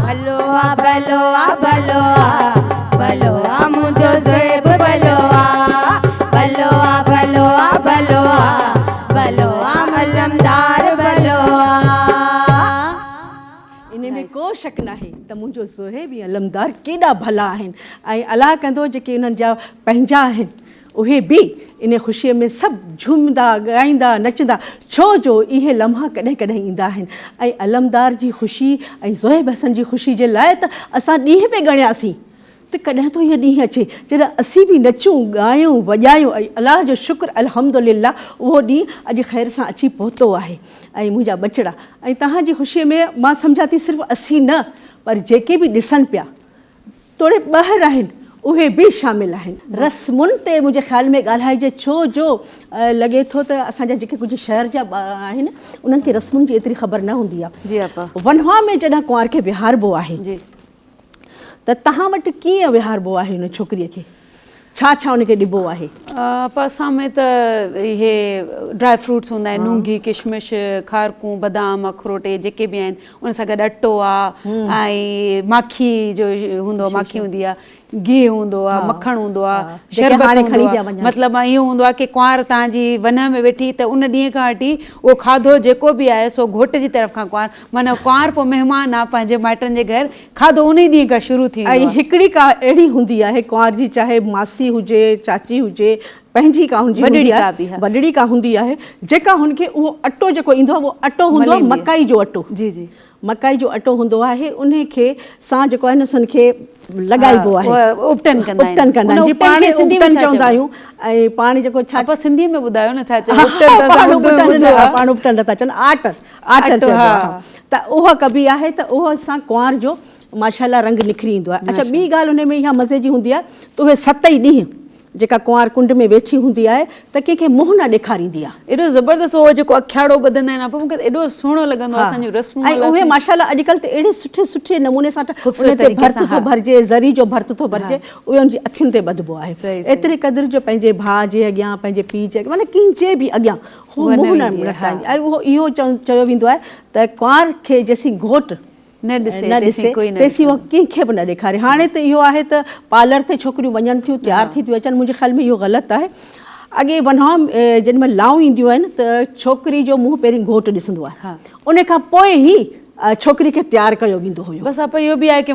भलोआ भलोआ भलोआ भलोआ मुझो ज़ुहैब भलोआ भलोआ भलोआ भलोआ भलोआ अलमदार भलोआ इन में को शक नाहे त मुंहिंजो ज़ुहैब ऐं अलमदार केॾा भला आहिनि, ऐं अलाह कंदो जेके उन्हनि जा पंहिंजा आहिनि उहे बि इन ख़ुशीअ में सभु झूमंदा ॻाईंदा नचंदा, छो जो इहे लम्हा कॾहिं कॾहिं ईंदा आहिनि। ऐं अलमदार जी ख़ुशी ऐं ज़ुहैब हसन जी ख़ुशी जे लाइ त असां ॾींहं पे ॻणियासीं, त कॾहिं तो इहो ॾींहुं अचे जॾहिं असीं बि नचूं ॻायूं वॼायूं ऐं अलाह जो शुक्र अल्हम्दुलिल्लाह उहो ॾींहुं अॼु ख़ैर सां अची पहुतो आहे। ऐं मुंहिंजा बचड़ा ऐं तव्हांजी ख़ुशीअ में मां सम्झां थी सिर्फ़ु असीं न पर जेके बि ॾिसनि पिया तोड़े ॿाहिरि आहिनि उहे बि शामिल आहिनि। रस्मुनि ते मुंहिंजे ख़्याल में ॻाल्हाइजे, छो जो लॻे थो त असांजा जेके कुझु शहर जा आहिनि उन्हनि खे रस्मुनि जी एतिरी ख़बर न हूंदी आहे। जी आपा। वनवा में जॾहिं कुंवार खे विहारबो आहे जी त तव्हां वटि कीअं विहारबो आहे हुन छोकिरीअ खे, छा छा हुनखे ॾिबो आहे? पर असां में त इहे ड्राई फ्रूट्स हूंदा आहिनि, नूंगी, किशमिश, खारकूं, बादाम, अखरोट जेके बि आहिनि, उन सां गॾु अटो आहे ऐं माखी जो हूंदो आहे, माखी हूंदी आहे, गिहु हूंदो आहे, मखणु हूंदो आहे, शरबत हूंदो आहे। मतिलबु इहो हूंदो आहे की कुंवार तव्हांजी वन में वेठी त उन ॾींहं खां वठी उहो खाधो जेको बि आहे सो घोट जी तरफ़ खां कुंवार, माना कुंवार पोइ महिमान आहे पंहिंजे माइटनि जे घर, खाधो उन ई ॾींहं खां शुरू थी वेंदो आहे। ऐं हिकिड़ी का अहिड़ी हूंदी आहे कुंवार जी, चाहे मासी हुजे, चाची हुजे, पंहिंजी का हुनजी वॾड़ी का हूंदी आहे, जेका हुनखे उहो अटो जेको ईंदो आहे उहो अटो हूंदो आहे मकाई जो अटो। जी जी मकाई जो अटो हूंदो आहे, उन खे सां जेको आहे न हुनखे लॻाइबो आहे, उपटन कंदा आहिनि, पाण उपटन चवंदा आहियूं। ऐं पाण जेको छा सिंधी में ॿुधायो न छा पाण उपटन नथा चवनि, आटर चइबो आहे। त उहा कबी आहे त उहो सां कुंवार जो माशाल्लाह रंग निखरी ईंदो आहे। अच्छा, ॿी ॻाल्हि हुन में इहा मज़े जी हूंदी आहे त उहे 7 ई ॾींहं जेका कुंवार कुंड में वेठी हूंदी आहे त कंहिंखे मुंहुं न ॾेखारींदी आहे। एॾो ज़बरदस्त उहो जेको अखाड़ो ॿधंदा आहिनि, पोइ मूंखे एॾो सुहिणो लॻंदो आहे असांजो रस्म। ऐं उहे माशाल्लाह अॼुकल्ह त एॾे सुठे सुठे नमूने सां उन ते भर्त थो भरिजे, ज़री जो भर्त थो भरिजे, उहे उनजी अखियुनि ते ॿधबो आहे। एतिरे क़दुरु जो पंहिंजे भाउ जे अॻियां, पंहिंजे पीउ जे अॻियां, माना कंहिंजे बि अॻियां हू मुंहुं न लटाईंदी। ऐं उहो इहो चयो वेंदो आहे त कुंवार खे जेसीं घोट न ॾिसे तेसीं उहो कंहिंखे बि न ॾेखारे। हाणे त इहो आहे त पार्लर ते छोकिरियूं वञनि थियूं, तयारु थी थियूं अचनि, मुंहिंजे ख़्याल में इहो ग़लति आहे। अॻे वनवा जेॾी महिल लाऊं ईंदियूं आहिनि त छोकिरी जो मुंहुं पहिरीं घोट ॾिसंदो आहे, उन खां पोइ ई छोकिरी खे तयारु कयो वेंदो हुयो। बसि आप इहो बि आहे की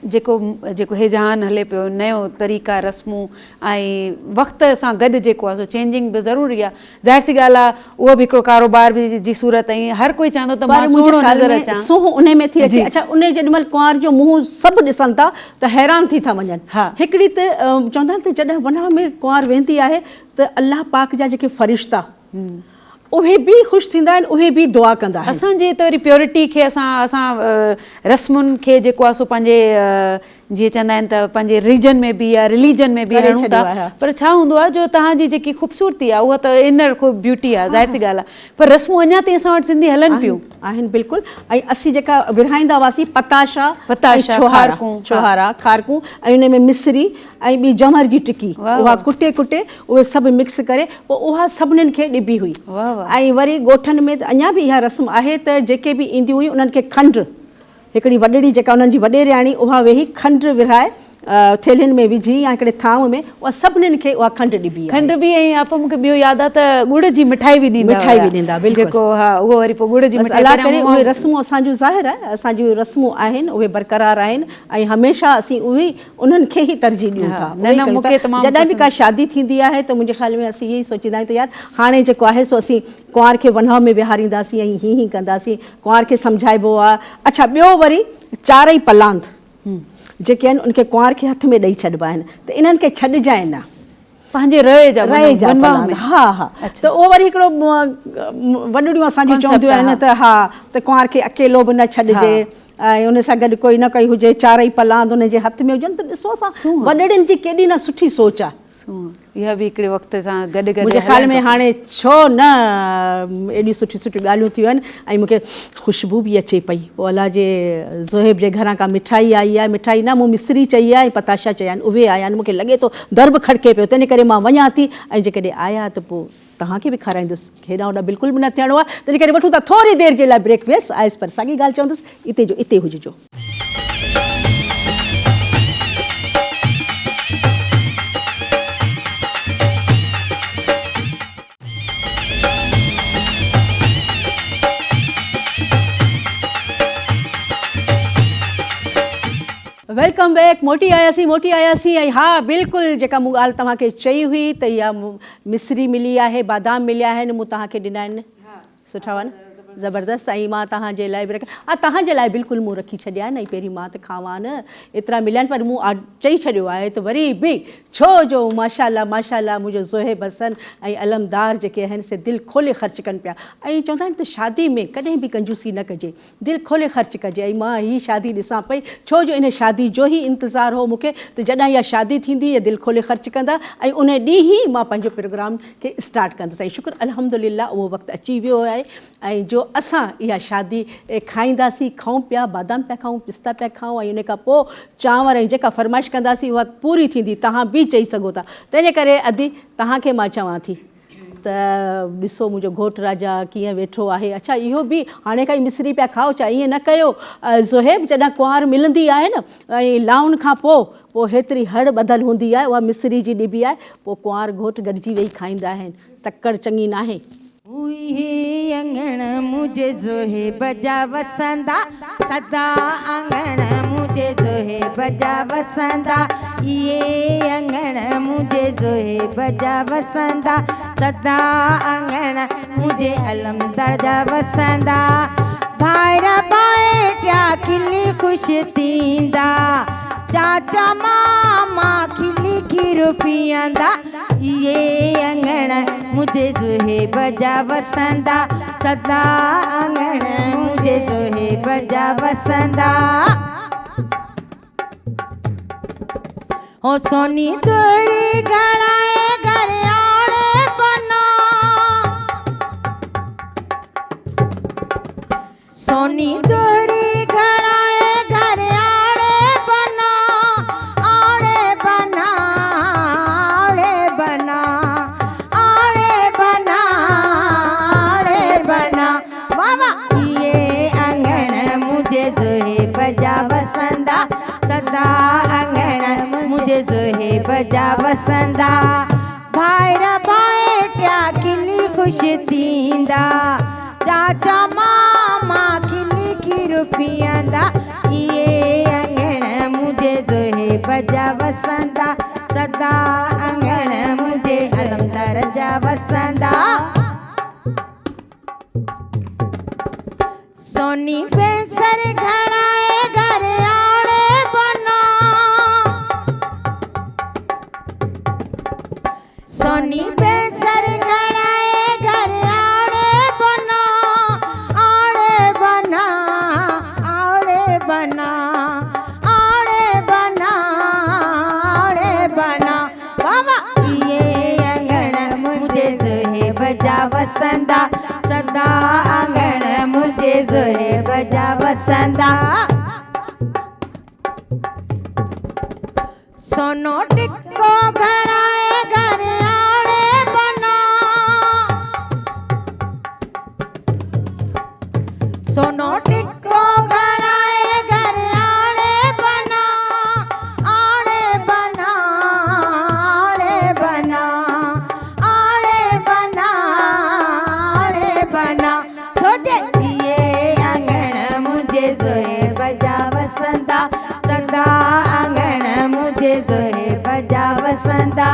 जेको हेजहान हले पियो, नयो तरीक़ा रस्मूं ऐं वक़्त सां गॾु जेको आहे सो चेंजिंग बि ज़रूरी आहे। ज़ाहिर सी ॻाल्हि आहे, उहो बि हिकिड़ो कारोबार बि जी सूरत, ऐं हर कोई चाहींदो त मां सुहिणो नज़र अचां, सूंह उन में थी अचे। अच्छा, उन जेॾी महिल कुंवार जो मुंहुं सभु ॾिसनि था त हैरान थी था वञनि। हिकिड़ी त चवंदा आहिनि त जॾहिं वनवा में कुंवार वेंदी आहे त अल्लाह पाक जा जेके फ़रिश्ता उहे बि ख़ुशि थींदा आहिनि, उहे बि दुआ कंदा आहिनि। असांजे त वरी प्योरिटी खे असां रस्मुनि खे जेको आहे सो पंहिंजे जीअं चवंदा आहिनि त पंहिंजे रीजन में बि या रिलीजन में बि हणूं था, पर छा हूंदो आहे जो तव्हांजी जेकी ख़ूबसूरती आहे उहा त इनर ब्यूटी आहे, ज़ाहिर सी ॻाल्हि आहे, पर रस्मूं अञा ताईं असां वटि सिंधी हलनि पियूं आहिनि बिल्कुलु। ऐं असीं जेका विरहाईंदा हुआसीं पताशा, छोहारा, खारकूं, ऐं उन में मिसरी ऐं ॿी जमर जी टिकी, उहा कुटे उहे सभु मिक्स करे पोइ उहा सभिनीनि खे ॾिबी हुई। ऐं वरी ॻोठनि में त अञा बि इहा रस्म आहे त जेके बि ईंदियूं हुयूं उन्हनि खे खंडु, हिकिड़ी वॾड़ी जेका उन्हनि जी वॾेरियाणी, उहा वेही खंडु विरहाए थेलियुनि में विझी या हिकिड़े थांव में उहा सभिनीनि खे उहा खंडु ॾिबी, खंडु बि। ऐं आप मूंखे ॿियो यादि आहे त गुड़ जी मिठाई बि ॾींदा, जेको उहो वरी पोइ गुड़ जी मिठाई। अलाह करे उहे रस्मूं असांजूं ज़ाहिर आहे, असांजूं रस्मूं आहिनि उहे बरक़रार आहिनि, ऐं हमेशह असीं उन्हनि खे ई तरजीह ॾियूं था। जॾहिं बि का शादी थींदी आहे त मुंहिंजे ख़्याल में असीं इहे ई सोचींदा आहियूं त यार हाणे जेको आहे सो असीं कुंवार खे वनवा में विहारींदासीं ऐं हीअं कंदासीं, कुंवार खे सम्झाइबो आहे। अच्छा, ॿियो वरी 4 पलांद जेके आहिनि उनखे कुंवार खे हथ में ॾेई छॾिबा आहिनि, त इन्हनि खे छॾिजाइनि न पंहिंजे रहे जा पलांद। हा त उहो वरी हिकिड़ो वॾड़ियूं असांजी चवंदियूं आहिनि त त कुंवार खे अकेलो बि न छॾिजे, ऐं उन सां गॾु कोई न कोई हुजे, 4 पलांद उनजे हथ में हुजनि। त ॾिसो असां वॾड़ियुनि जी केॾी न सुठी सोच आहे। इहा बि हिकिड़े वक़्त सां गॾु मुंहिंजे ख़्याल में हाणे छो न एॾियूं सुठियूं ॻाल्हियूं थियूं आहिनि, ऐं मूंखे ख़ुशबू बि अचे पई। पोइ अलाह जे ज़ोहेब जे घरां का मिठाई आई आहे, मिठाई न मूं मिसरी चई आहे ऐं पताशा चया आहिनि, उहे आया आहिनि। मूंखे लॻे थो दर्ब खड़के पियो, तंहिं करे मां वञा थी, ऐं जेकॾहिं आया त पोइ तव्हांखे बि खाराईंदुसि। हेॾा होॾा बिल्कुलु बि न थियणो आहे, तंहिं करे वठूं था थोरी देरि जे लाइ ब्रेक। वेस आयसि पर साॻी ॻाल्हि चवंदुसि, इते जो इते हुजिजो। Welcome back. मोटी आयासीं ऐं हा बिल्कुलु जेका मूं ॻाल्हि तव्हांखे चई हुई त इहा मिसरी मिली आहे, बादाम मिलिया आहिनि, मूं तव्हांखे ॾिना आहिनि। सुठा हुआ न? ज़बरदस्त। ऐं मां तव्हांजे लाइ बि हा तव्हांजे लाइ बिल्कुलु मूं रखी छॾिया आहिनि। ऐं पहिरीं मां त खावां न, एतिरा मिलिया आहिनि, पर मूं चई छॾियो आहे त वरी बि छो जो माशाल्लाह माशाल्लाह मुंहिंजो ज़ोहेब हसन ऐं अलमदार जेके आहिनि से दिलि खोले ख़र्च कनि पिया। ऐं चवंदा आहिनि त शादी में कॾहिं बि कंजूसी न कजे, दिलि खोले ख़र्च कजे। ऐं मां हीअ शादी ॾिसां पई, छो जो इन शादी जो ई इंतज़ारु हो मूंखे त जॾहिं इहा शादी थींदी इहा दिलि खोले ख़र्च कंदा ऐं उन ॾींहुं ई मां पंहिंजो प्रोग्राम खे स्टार्ट कंदसि। ऐं शुक्र अल्हम्दुलिल्लाह उहो वक़्तु अची वियो आहे ऐं जो असां इहा शादी खाईंदासीं, खाऊं पिया, बादाम पिया खाऊं, पिस्ता पिया खाऊं ऐं उन खां पोइ चांवर ऐं जेका फरमाइश कंदासीं उहा पूरी थींदी। तव्हां बि चई सघो था। तंहिंजे करे अदी तव्हांखे मां चवां थी त ॾिसो मुंहिंजो घोटु राजा कीअं वेठो आहे। अच्छा इहो बि हाणे काई मिसरी पिया खाओ छा? ईअं न कयो। ज़ोहेब जॾहिं कुंवार मिलंदी आहे न ऐं लाउन खां पोइ हेतिरी हड़ ॿधल हूंदी आहे, उहा मिसरी जी ॾिबी आहे, पोइ कुंवार घोटु गॾिजी वेही खाईंदा आहिनि। तकड़ चङी नाहे। उहे अंगण मुझे ज़ोहेब जा वसंदा, सदा अंगण मुझे ज़ोहेब जा वसंदा, ये अंगण मुझे ज़ोहेब जा वसंदा, सदा अंगण मुझे अलमदार जा वसंदा, भाइरा भाइटिया खिली ख़ुशि थींदा, चाचा मामा खिली खीर पीअंदा, ये अंगण मुझे ज़ोहेब जा वसंदा, सदा अंगण मुझे ज़ोहेब जा वसंदा। ओ सोनी तुरी घड़ाए घर आड़े बना, सोनी तुरी घड़ाए घर आड़े बना, आड़े बना, आड़े बना, आड़े बना, आड़े बना। बाबा ये अंगण मुझे ज़ोहेब जा वसंदा, सदा अंगण मुझे ज़ोहेब जा वसंदा, भाइरा भाइटिया खिली ख़ुशि थींदा, चाचा मामा खिली खीर पीअंदा, ये अंगण मुझे ज़ोहेब जा वसंदा, सदा अंगण मुझे अलमदार जा वसंदा। सोनी बेसर घड़ाए घर आड़े बना, सोनी बेसर घड़ाए घर आड़े बना, आड़े बना, आड़े बना, आड़े बना, आड़े बना। बाबा ये अंगण मुझे ज़ोहेब जा वसंदा, सदा अंगण मुझे ज़ोहेब जा वसंदा। सोनो टिक्को घड़ाए घर आड़े बना, सोनो टिक्को घड़ाए घर आड़े बना, आड़े बना, आड़े बना, आड़े बना, आड़े बना। छोजे ये अंगण मुझे ज़ोहेब जा वसंदा, सदा अंगण मुझे ज़ोहेब जा वसंदा,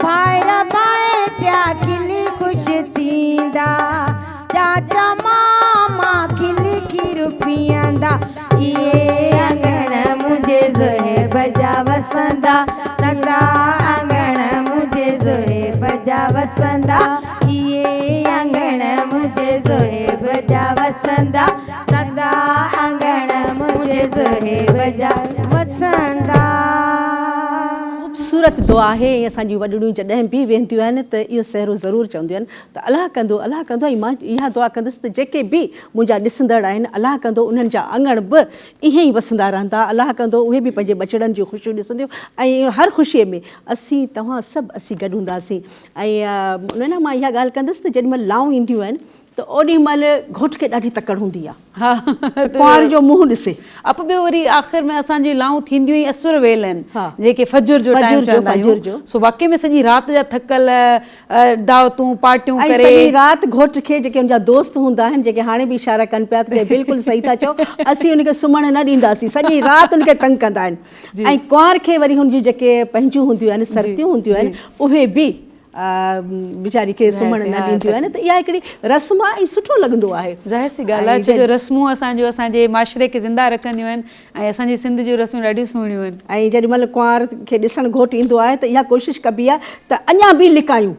भाइरा भाइटिया खिली ख़ुशि थींदा, चाचा मामा खिली खीर पीअंदा, ये अंगण मुझे ज़ोहेब जा वसंदा, सदा अंगण मुझे ज़ोहेब जा वसंदा, ये अंगण मुझे ज़ोहेब जा वसंदा, सदा अंगण मुझे ज़ोहेब जा वसंदा। ख़ूबसूरत दुआ आहे। ऐं असांजी वॾड़ियूं जॾहिं बि वेंदियूं आहिनि त इहो सहरो ज़रूरु चवंदियूं आहिनि त अलाह कंदो, अलाह कंदो। ऐं मां इहा दुआ कंदसि त जेके बि मुंहिंजा ॾिसंदड़ आहिनि, अलाह कंदो उन्हनि जा अङण बि ईअं ई वसंदा रहंदा, अलाह कंदो उहे बि पंहिंजे बचड़नि जूं ख़ुशियूं ॾिसंदियूं। ऐं हर ख़ुशीअ में असीं तव्हां सभु असीं गॾु हूंदासीं। ऐं उन मां इहा ॻाल्हि कंदसि त जेॾीमहिल लाऊं ईंदियूं आहिनि त ओॾी महिल घोट खे ॾाढी तकड़ हूंदी आहे, हा कुंवार जो मुंहुं ॾिसे। अप ॿियो वरी आख़िर में असांजी लाऊं थींदियूं ई असुर वेल आहिनि, हा। जेके फजर जो टाइम चवंदा आहियूं। सो वाक़ई में सॼी राति जा थकल दावतूं पार्टियूं ऐं करे सॼी राति घोट खे जेके हुनजा दोस्त हूंदा आहिनि, जेके हाणे बि इशारा कनि पिया त बिल्कुलु सही था चओ, असीं उनखे सुम्हणु न ॾींदासीं, सॼी राति उनखे तंग कंदा आहिनि। ऐं कुंवार खे वरी हुनजूं जेके पंहिंजूं हूंदियूं आहिनि, सर्तियूं हूंदियूं आहिनि, उहे बि वीचारी खे सुम्हण न ॾींदियूं आहिनि, त इहा हिकिड़ी रस्म आहे ऐं सुठो लॻंदो आहे। ज़ाहिर सी ॻाल्हि आहे, छो जो रस्मूं असांजे माशरे खे ज़िंदा रखंदियूं आहिनि ऐं असांजी सिंध जूं रस्मूं ॾाढियूं सुहिणियूं आहिनि। ऐं जेॾी महिल कुंवार खे ॾिसणु घोटु ईंदो आहे त इहा कोशिशि कबी आहे त अञा बि लिकायूं,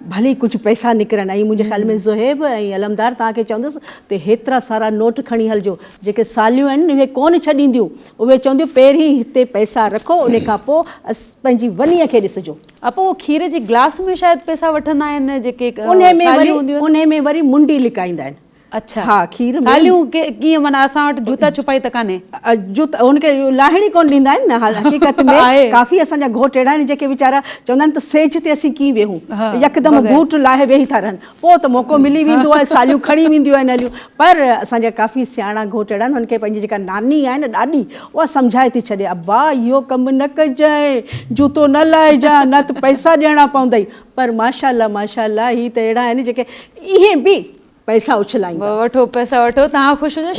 भले कुझु पैसा निकिरनि। ऐं मुंहिंजे ख़्याल में ज़ुहैब ऐं अलमदार तव्हांखे चवंदुसि त हेतिरा सारा नोट खणी हलिजो, जेके सालियूं आहिनि उहे कोन छॾींदियूं, उहे चवंदियूं पहिरीं हिते पैसा रखो, उन खां पोइ पंहिंजी वनीअ खे ॾिसिजो। पोइ खीर जी ग्लास में शायदि पैसा वठंदा आहिनि जेके उन में वरी मुंडी लिकाईंदा आहिनि। अच्छा, हाँ, खीर में सालियूं कीअं माना असां वटि जूता छुपाई त कान्हे, जूता हुनखे लाहिणी कोन ॾींदा आहिनि न। हक़ीक़त में काफ़ी असांजा घोट अहिड़ा आहिनि जेके वीचारा चवंदा आहिनि त सेज ते असीं कीअं वेहूं, यकदमि बूट लाहे वेही था रहनि, पोइ त मौक़ो मिली वेंदो आहे, सालियूं खणी वेंदियूं आहिनि हलियूं। पर असांजा काफ़ी सियाणा घोट अहिड़ा आहिनि, हुनखे पंहिंजी जेका नानी आहे न ॾाॾी, उहा सम्झाए थी छॾे, अब्बा इहो कमु न कजांइ, जूतो न लाहिजांइ, न त पैसा ॾियणा पवंदई। पर माशाल्लाह माशाल्लाह ही त अहिड़ा आहिनि जेके ईअं बि पैसा उछलाईंदा, वठो पैसा वठो, तव्हां ख़ुशि हुजो,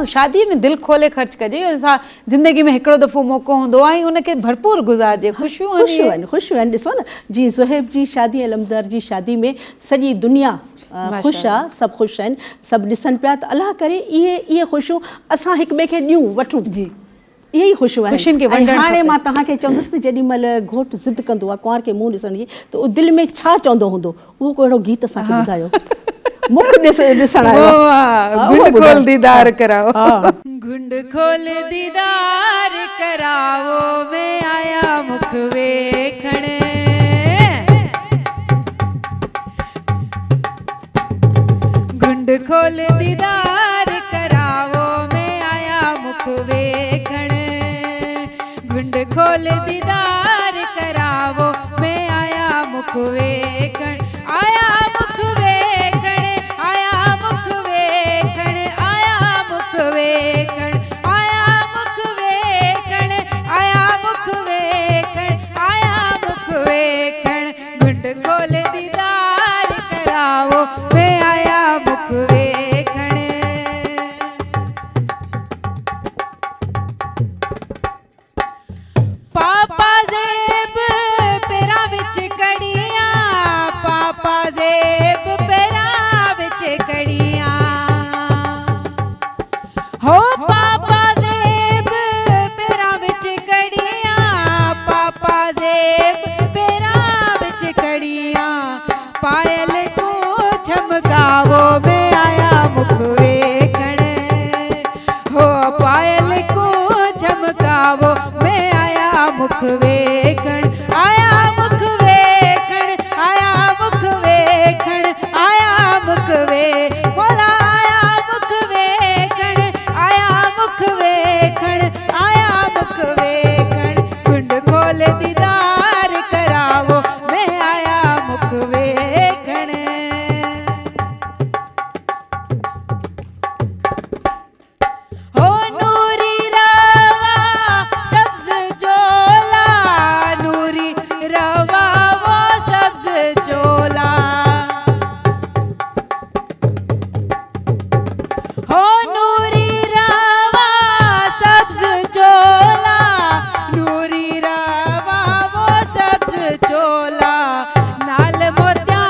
शादीअ में दिलि खोले ख़र्च कजे, ज़िंदगी में हिकिड़ो दफ़ो मौक़ो हूंदो आहे ऐं उनखे भरपूर गुज़ारिजे। ख़ुशियूं आहिनि। ॾिसो न, जीअं ज़ुहैब जी शादी, अलमदार जी शादी में सॼी दुनिया ख़ुशि आहे, सभु ख़ुशि आहिनि, सभु ॾिसनि पिया। त अलाह करे इहे ख़ुशियूं असां हिक ॿिए खे ॾियूं वठूं, जी इहे ई ख़ुशियूं आहिनि। हाणे मां तव्हांखे चवंदुसि त जेॾी महिल घोटु ज़िद कंदो आहे कुंवार खे मुंहुं ॾिसण जी, त उहो दिलि में छा चवंदो हूंदो, उहो को अहिड़ो गीत असांखे ॿुधायो। मुख ॾिसण आयो, घुंड खोल दीदार कराओ, घुंड खोल दीदार कराओ, मैं आया मुख वेखण, घुंड खोल दीदार कराओ, मैं आया मुख वेखण, घुंड खोल दीदार करावो, मैं आया मुख वेखण, आया मुख वेखण, आया मुख वेखण, आया मुख वेखण, आया मुख वेखण, आया मुख वेखण, आया मुख वेखण, घुंड खोल दीदार करावो, मैं आया मुख वेखण। पापा ज़ेब पेरां विच कड़ियां, पापा ज़ेब पेरां विच कड़ियां, हो पापा ज़ेब पेरां विच कड़ियां, पापा ज़ेब पेरां विच कड़ियां, पायल को चमकावो, मैं आया मुख वेखण, हो पायल को चमकावो, मैं आया मुख वेखण, आया मुख वेखण, आया मुख वेखण, आया मुख वे बोला, आया मुख वेखण, आया मुख वेखण, आया मुख वेखण, घुंड खोल दीदार करावो, मैं आया मुख वेखण। हो नूरी रवा सब्ज चोला, नूरी रवा वो सब्ज चोला, हो नूरी रवा सब्ज चोला, नूरी रवा वो सब्ज चोला, नाल मोतियां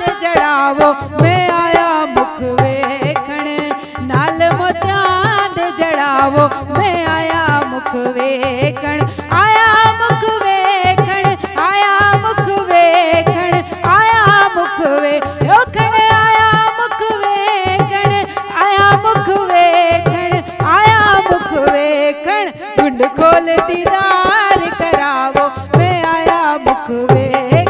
दे जड़ावो, मैं आया मुख वेखण, नाल मोतियां दे जड़ावो, मैं आया मुख वेखण, आया मुख वेखण, आया मुख वेखण, आया मुख वेखण, आया मुख वेखण, आया मुख वेखण, आया मुख वेखण, घुंड खोल दीदार करावो, मैं आया मुख वेखण।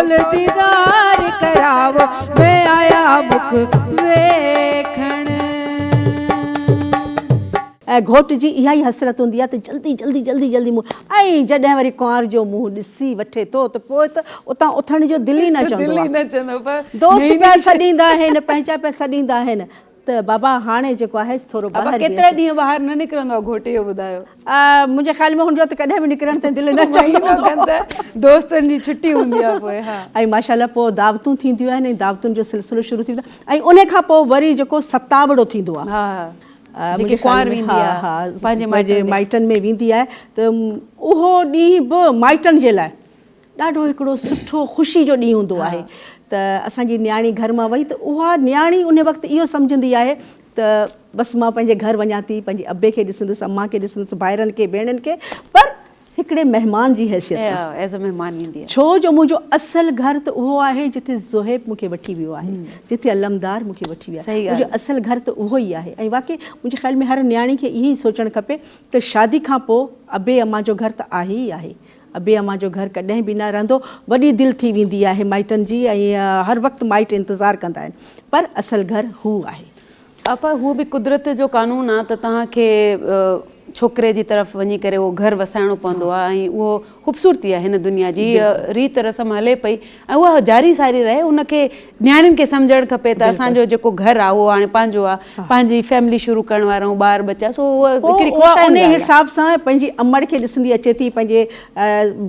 खोल दीदार करावो मैं आया मुख वेखण। ऐं घोट जी इहा ई हसरत हूंदी आहे त जल्दी जल्दी जल्दी जल्दी मुंहुं, ऐं जॾहिं वरी कुंवार जो मुंहुं ॾिसी वठे थो त पोइ त उतां उथण जो दिलि ई न चवंदो आहे। दोस्त पिया सॾींदा आहिनि, पंहिंजा पिया सॾींदा आहिनि त बाबा हाणे जेको आहे थोरो ॿाहिरि केतिरा ॾींहं ॿाहिरि न निकिरंदो आहे घोट इहो ॿुधायो? मुंहिंजे ख़्याल में हुनजो त कॾहिं बि निकिरण ते दिलि न चवंदो, दोस्तनि जी छुटी हूंदी आहे पोइ। हा, ऐं माशाल्लाह पोइ दावतूं थींदियूं आहिनि, दावतुनि जो सिलसिलो शुरू थींदो आहे ऐं उन खां पोइ वरी जेको सतावड़ो थींदो आहे। हा, मुंहिंजे ख़्याल में पंहिंजे माइटनि में वेंदी आहे त उहो ॾींहुं बि माइटनि जे लाइ ॾाढो हिकिड़ो सुठो ख़ुशी जो ॾींहुं हूंदो आहे त असांजी न्याणी घर मां वई त उहा न्याणी उन वक़्तु इहो सम्झंदी आहे त बसि मां पंहिंजे घर वञा थी, पंहिंजे अबे खे ॾिसंदसि, अम्मा खे ॾिसंदसि, भाइरनि खे, भेणनि खे, पर हिकिड़े महिमान जी हैसियत सां। एज़ अ महिमान ईंदी आहे। छो जो मुंहिंजो असुलु घर त उहो आहे जिथे ज़ुहैब मूंखे वठी वियो आहे, जिथे अलमदार मूंखे वठी वियो आहे। मुंहिंजो असुलु घर त उहो ई आहे। ऐं वाक़ई मुंहिंजे ख़्याल में हर न्याणी खे इहो ई सोचणु खपे त शादी खां पोइ अबे अम्मा जो घर त आहे ई आहे। अबे अम्मा जो घर कॾहिं बि न रहंदो, वॾी दिलि थी वेंदी आहे माइटनि जी ऐं हर वक़्तु माइट इंतज़ारु कंदा आहिनि, पर असुलु घर हू आहे। आपा हू बि कुदरत जो कानून आहे त तव्हांखे छोकिरे जी तरफ़ वञी करे उहो घरु वसाइणो पवंदो आहे ऐं उहो ख़ूबसूरती आहे हिन दुनिया जी, रीत रस्म हले पई ऐं उहा जारी सारी रहे। उनखे न्याणियुनि खे सम्झणु खपे त असांजो जेको घरु आहे उहो हाणे पंहिंजो आहे, पंहिंजी फैमिली शुरू करण वारा आहियूं, ॿार बच्चा, सो उहा उन हिसाब सां पंहिंजी अमड़ खे ॾिसंदी अचे थी, पंहिंजे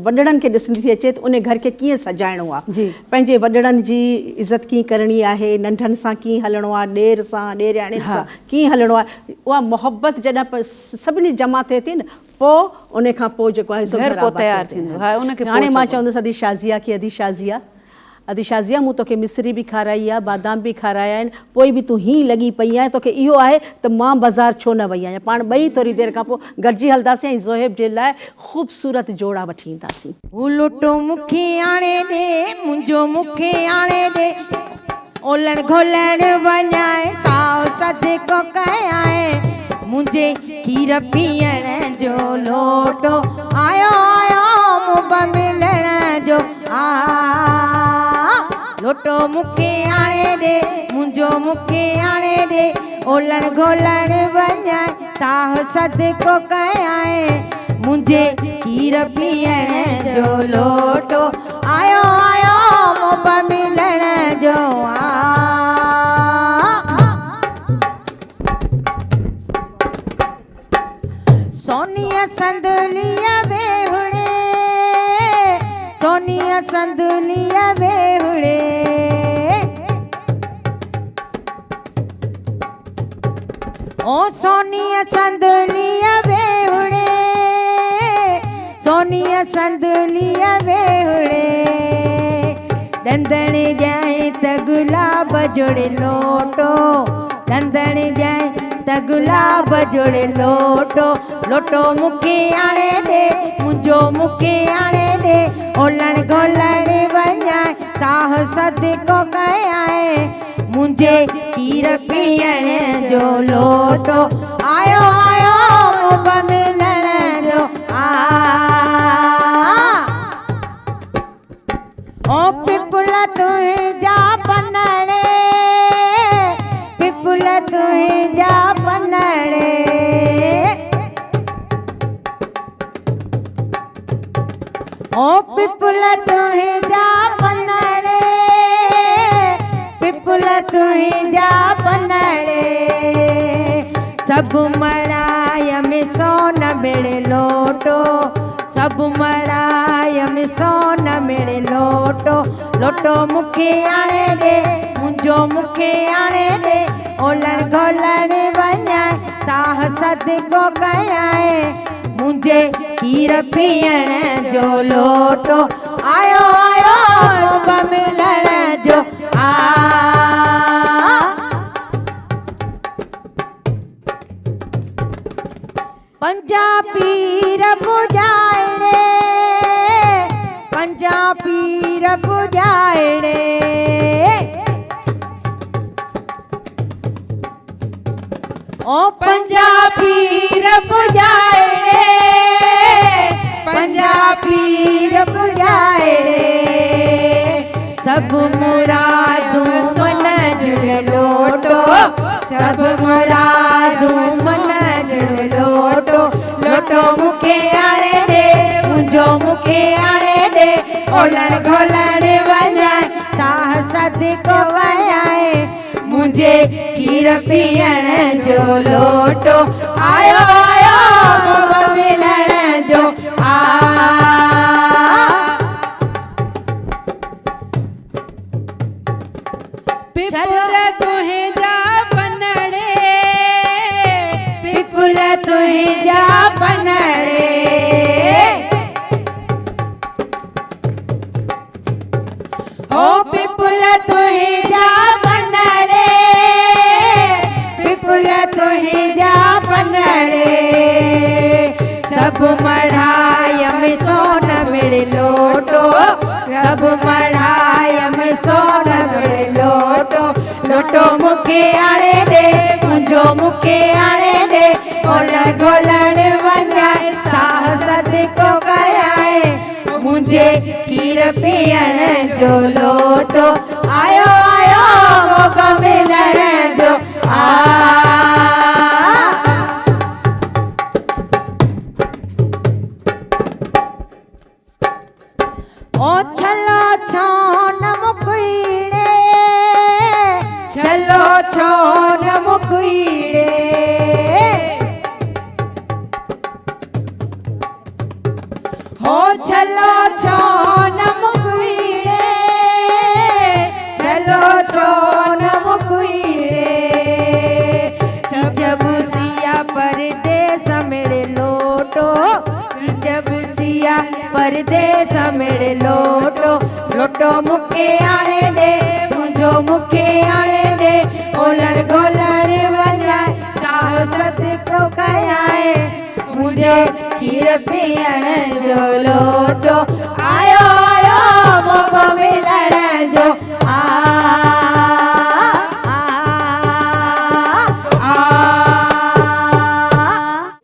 वॾड़नि खे ॾिसंदी थी अचे त उन घर खे कीअं सजाइणो आहे, पंहिंजे वॾड़नि जी इज़त कीअं करणी आहे, नंढनि सां कीअं हलणो आहे, ॾेर सां ॾेराणियुनि सां कीअं हलणो आहे। उहा मोहबत जॾहिं सभिनी जमा थिए थी न, पोइ उन खां पोइ जेको आहे तयारु थींदो। हाणे मां चवंदसि अदी शाज़िया खे, अदी शाज़िया मूं तोखे मिस्री बि खाराई आहे, बादाम बि खाराया आहिनि, पोइ बि तूं हीअं लॻी पई आहे, तोखे इहो आहे त मां बाज़ारि छो न वई आहियां। पाण ॿई थोरी देरि खां पोइ गॾिजी हलंदासीं ऐं ज़ुहैब जे लाइ ख़ूबसूरत जोड़ा वठी ईंदासीं। उलटो मूंखे आणे ॾे, मुंहिंजो मूंखे आणे ॾे, ओलण घोलण वञाए, साओ सदको कयाए, मुंहिंजे खीर पीअण जो लोटो आयो आयो, मुंब मिलण जो लोटो मूंखे आणे ॾे, मुंहिंजो मूंखे आणे ॾे, ओलण घोलण वञाए, साओ सदको कयाए, मुंहिंजे खीर पीअण जो लोटो आयो आयो, मुंब मिलण जो सोनिया संदुलिया बेहुड़े, सोनिया संदुलिया बेहुड़े, ओ सोनिया संदुलिया बेहुड़े, सोनिया संदुलिया बेहुड़े, डंदण जाए त गुलाब जोड़े लोटो, डंदण जाए त गुलाब जोड़े लोटो, लोटो मूंखे आणे ॾे, मुंहिंजो मूंखे आणे ॾे, ओलण घोलण वञाए, साह सदको कयाए, मुंहिंजे खीर पीअण जो लोटो आयो आयो, मुंब मिलण जो ओ पिपुल तुंहिंजा पनड़े, पिपुल तुंहिंजा पनड़े, ओ पिपुल तुंहिंजा पनड़े, पिपुल तुंहिंजा पनड़े, सभु मड़ाय में सोन मिले लोटो, सभु मड़ाय में सोन मिले लोटो, लोटो मूंखे आणे ॾे, मुंहिंजो मूंखे आणे ॾे, ओलण घोलण वञाए, साह सदको कयाए, मुंहिंजे खीर पीअण जो लोटो आयो आयो, मुंब मिलण जो पंजा पीर पुॼाइणे, पंजा पीर पुॼाइणे, ओ पंजा पीर पुॼाइणे, पंजा पीर पुॼाइणे, सब मुरादूं मनजण लोटो सब मुरादूं मनजण लोटो लोटो मुखे आणे दे मुंहिंजो मुखे आणे दे ओलण घोलण वञाए साह सदको वयाए मुझे खीर पीअण जो लोटो आयो आयो मोह मिलण जो आ पिपुल तुंहिंजा पनड़े पिपुल तुंहिंजा पनड़े ओ पिपुल तुंहिंजा पनड़े पिपुल तुंहिंजा पनड़े सब मढ़ाई में सोन मिल लोटो सब मढ़ाई में सोन मिल लोटो लोटो मुखे आणे दे मुंहिंजो मुखे आणे दे ओलण घोलण वञाए साह सदको कयाए मुझे खीर पीअण जो लोटो आयो आयो मोह मिलण जो आ ओ छलो छो न मुकुईड़े छलो छो न मुकुईड़े हो छलो छो न मुकुईड़े छलो छो न मुकुईड़े जब सिया परदेस मेरे लोटो जब सिया परदेस मेरे लोटो लोटो मुखे आणे दे मुंहिंजो मुखे आणे दे ओलण घोलण वञाए साह सदको कयाए मुझे खीर पीअण जो लोटो आयो आयो मोह मिलण जो आ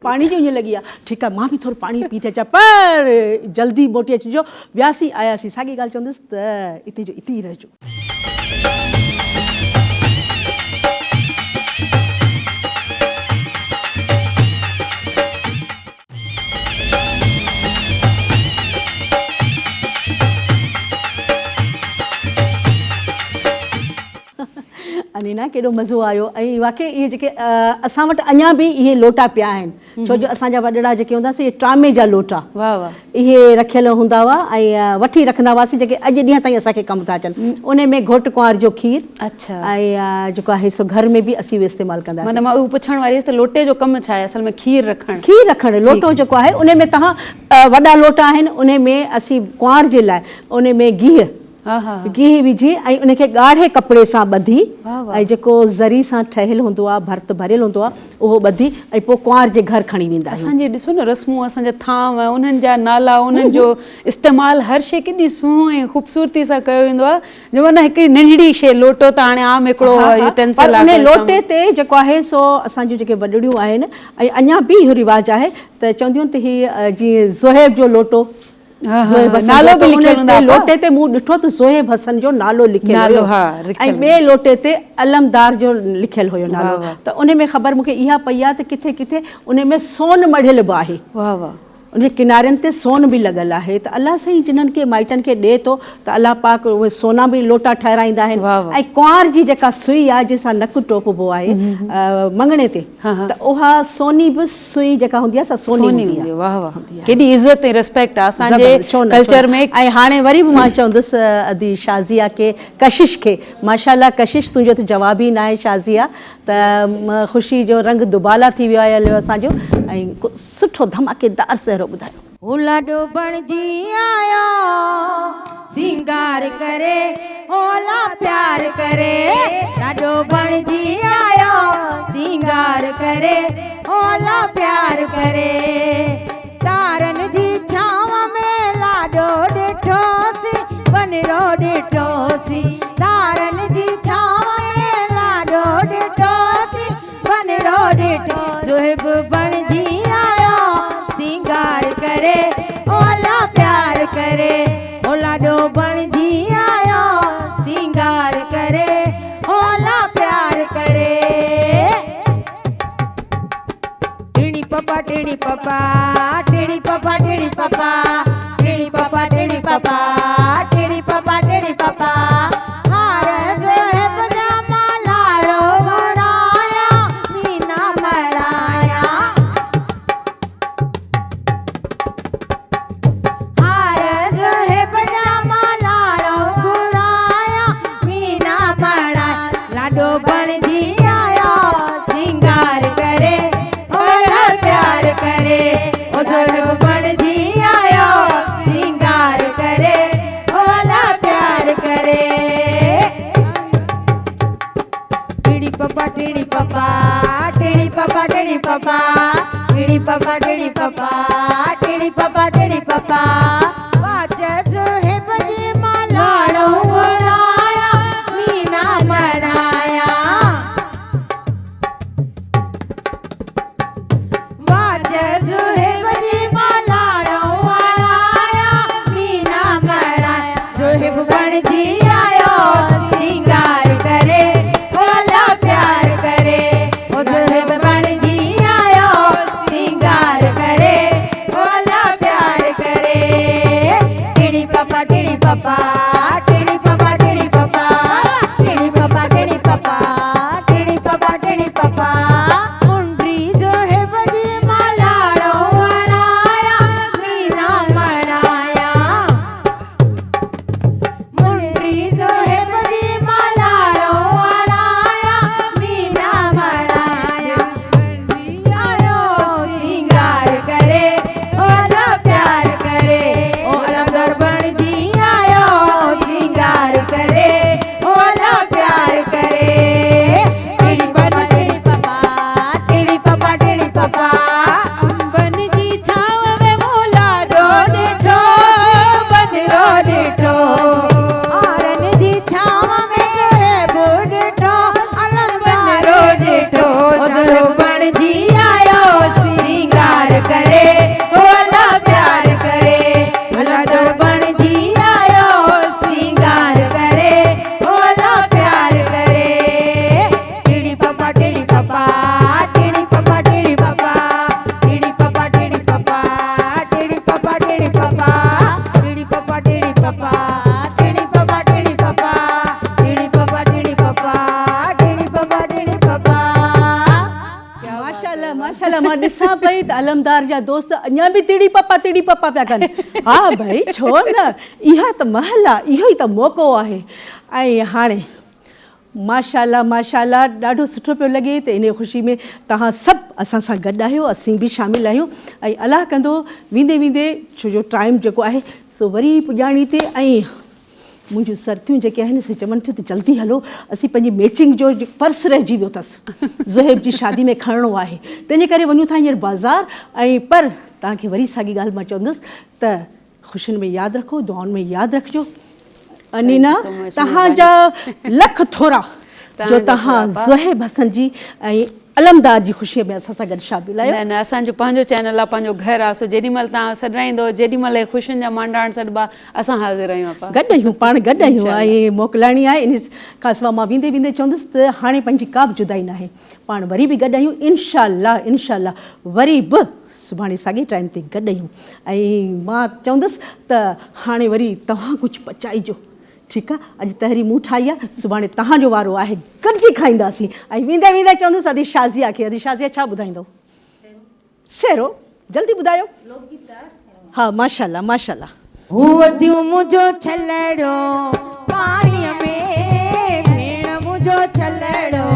पाणी जो ईअं लॻी आहे ठीकु आहे मां बि थोरो पाणी पी थी अचां पर जल्दी मोटी अचिजो वियासीं आयासीं साॻी ॻाल्हि चवंदसि त हिते जो हिते ई रहिजो अने ना केॾो मज़ो आयो ऐं वाक़ई इहे जेके असां वटि अञा बि इहे लोटा पिया आहिनि छो जो असांजा वॾड़ा जेके हूंदा हुआसीं इहे ट्रामे जा लोटा वाह वाह इहे रखियल हूंदा हुआ ऐं वठी रखंदा हुआसीं जेके अॼु ॾींहं ताईं असांखे कमु था अचनि उन में घोट कुंवार जो खीर अच्छा ऐं जेको आहे सो घर में बि असीं उहो इस्तेमालु कंदा माना मां उहो पुछण वारी हुअसि त लोटे जो कमु छा आहे असल में खीर रखणु खीर रखणु लोटो जेको आहे उन में तव्हां वॾा लोटा आहिनि उन में असीं कुंवार जे लाइ उन में गिहु हा हा गिहु विझी ऐं उनखे ॻाढ़े कपिड़े सां ॿधी वाह वाह ऐं जेको ज़री सां ठहियलु हूंदो आहे भर्त भरियल हूंदो आहे उहो ॿधी ऐं पोइ कुंवार जे घर खणी वेंदा आहियूं असांजे ॾिसो न रस्मूं असांजा थांव उन्हनि जा नाला उन्हनि जो इस्तेमालु हर शइ केॾी सूंह ऐं ख़ूबसूरती सां कयो वेंदो आहे जो माना हिकिड़ी नंढड़ी शइ लोटो त हाणे आम हिकिड़ो यूटेंसिल उन लोटे ते जेको आहे सो असांजूं जेके वॾड़ियूं आहिनि ऐं अञा बि इहो रिवाजु आहे त चवंदियूं आहिनि त हीअ जीअं ज़ोहेब जो लोटो नालो बि लिखियल हूंदो आहे लोटे ते मूं ॾिठो त ज़ोहेब हसन जो नालो लिखियल हुयो ऐं ॿिए लोटे ते अलमदार जो लिखियल हुयो नालो त उन में ख़बर मूंखे इहा पई आहे त किथे किथे उन में सोन मढ़ियल बि आहे वाह वाह उन किनारनि ते सोन बि लॻल आहे त अलाह साईं जिन्हनि खे माइटनि खे ॾिए थो त अलाह पाक उहे सोना बि लोटा ठहिराईंदा आहिनि ऐं कुंवार जी जेका सुई आहे जंहिंसां नकु टोपबो आहे मङणे ते त उहा सोनी बि सुई जेका हूंदी आहे सोनी हूंदी आहे वाह वाह केॾी इज़त ऐं रिस्पेक्ट आहे असांजे कल्चर में ऐं हाणे वरी बि मां चवंदुसि अदी शाज़िया खे कशिश खे माशाल्लाह कशिश तुंहिंजो त जवाब ई न आहे शाज़िया त ख़ुशी जो रंग दुबाला थी वियो आहे हलियो असांजो ऐं सुठो धमाकेदार सहरो ॿुधायो लाॾो बणजी आयो सिंगार करे ओला प्यार करे लाॾो बणजी आयो सिंगार करे ओला प्यार करे तारनि जी छांव में लाॾो ॾिठोसीं बनरो ॾिठोसीं तारनि जी छांव में लाॾो ॾिठोसीं बनरो ॾिठो ज़ोहिब बणजी आयो सिंगार करे ओला प्यार करे ओ लाॾो बणजी आयो पपा टिड़ी पपा टिड़ी पपा टिड़ी पपा टिड़ी पपा टिड़ी पपा टिड़ी पपा टिड़ी पपा हार जो है पजामा लाड़ो बनाया मीना मड़ाया हार जो है पजामा लाड़ो बनाया मीना मड़ाया लाडो बन जी आया सिंगार करे ओला प्यार करे ओ जो है बन जी आया सिंगार करे ओला प्यार करे टिड़ी पपा टिड़ी पपा टिड़ी पपा टिड़ी पपा टिड़ी पपा टिड़ी पपा टिड़ी पपा टिड़ी पपा बाज जो है बजी लाड़ो बनाया मीना मनाया बाज जो है बजी लाड़ो बनाया मीना मनाया जो है भगवान जी आयो सिंगार करे ओला प्यार करे ओ जो है भगवान जी आयो सिंगार करे ओला प्यार करे टिड़ी पपा टिड़ी पपा टिड़ी पपा टिड़ी पपा टिड़ी पपा टिड़ी पपा टिड़ी पपा टिड़ी पपा मुंडरी जो है बजी लाड़ो बनाया मीना मनाया मुंडरी जो है बजी लाड़ो बनाया मीना मनाया आयो सिंगार करे ओला प्यार करे ओ अलमदार बन जी आयो सिंगार करे ओला प्यार करे टिड़ी पपा टिड़ी पपा टिड़ी पपा टिड़ी पपा बन जी छाव में मोला रो डिठो बन रो डिठो औरन जी छाव में जो है बूढ़ो अलमदार रो डिठो ओ जो है बन जी आयो सिंगार करे ओला प्यार करे अलमदार बन जी आयो सिंगार करे ओला प्यार करे टिड़ी पपा टिड़ी पपा टिड़ी पपा टिड़ी पपा टिड़ी पपा टिड़ी पपा टिड़ी पपा टिड़ी पपा टिड़ी पपा टिड़ी पपा टिड़ी पपा टिड़ी पपा टिड़ी पपा टिड़ी पपा टिड़ी पपा टिड़ी पपा माशाल्लाह माशाल्लाह मां ॾिसां पई त अलमदार जा दोस्त अञा बि तिड़ी पप्पा पिया कनि हा भाई छो न इहा त महल आहे इहो ई त मौक़ो आहे ऐं हाणे माशाल्लाह माशाल्लाह ॾाढो सुठो पियो लॻे त इन ख़ुशी में तव्हां सभु असां सां गॾु आहियो असीं बि शामिलु आहियूं ऐं अलाह कंदो वेंदे वेंदे छो जो टाइम जेको आहे सो वरी पुॼाणी ते ऐं मुंहिंजूं सर्तियूं जेके आहिनि से चवनि थियूं त जल्दी हलो असीं पंहिंजी मैचिंग जो पर्स रहिजी वियो अथसि ज़ुहैब जी शादी में खणणो आहे तंहिंजे करे वञूं था हींअर बाज़ारि ऐं पर तव्हांखे वरी साॻी ॻाल्हि मां चवंदसि त ख़ुशियुनि में यादि रखो दुआउनि में यादि रखिजो अनीना तव्हांजा लख थोरा जो तव्हां ज़ुहैब हसन जी ऐं अलमदार जी ख़ुशीअ में असां सां गॾु शामिलु आहियो न न असांजो पंहिंजो चैनल आहे पंहिंजो घरु आहे सो जेॾीमहिल तव्हां सॾाईंदो जेॾीमहिल ख़ुशियुनि जा मांडाण सॾिबा असां हाज़िर आहियूं आपा गॾु आहियूं पाण गॾु आहियूं ऐं मोकिलाइणी आहे इन खां सवाइ मां वेंदे वेंदे चवंदसि त हाणे पंहिंजी का बि जुदाई न आहे पाण वरी बि गॾु आहियूं इंशाअल्लाह वरी बि सुभाणे साॻे टाइम ते गॾु आहियूं ऐं मां चवंदसि त हाणे वरी तव्हां कुझु पचाइजो ठीकु आहे अॼु तहरी मूं ठाही आहे सुभाणे तव्हांजो वारो आहे गॾिजी खाईंदासीं ऐं वेंदे वेंदे चवंदसि अदी शाज़िया खे अदी शाज़िया छा ॿुधाईंदो सेरो जल्दी ॿुधायो हा माशाल्लाह माशाल्लाह हुवदियूं मुंहिंजो छलड़ो पाणीअ में भेण मुंहिंजो छलड़ो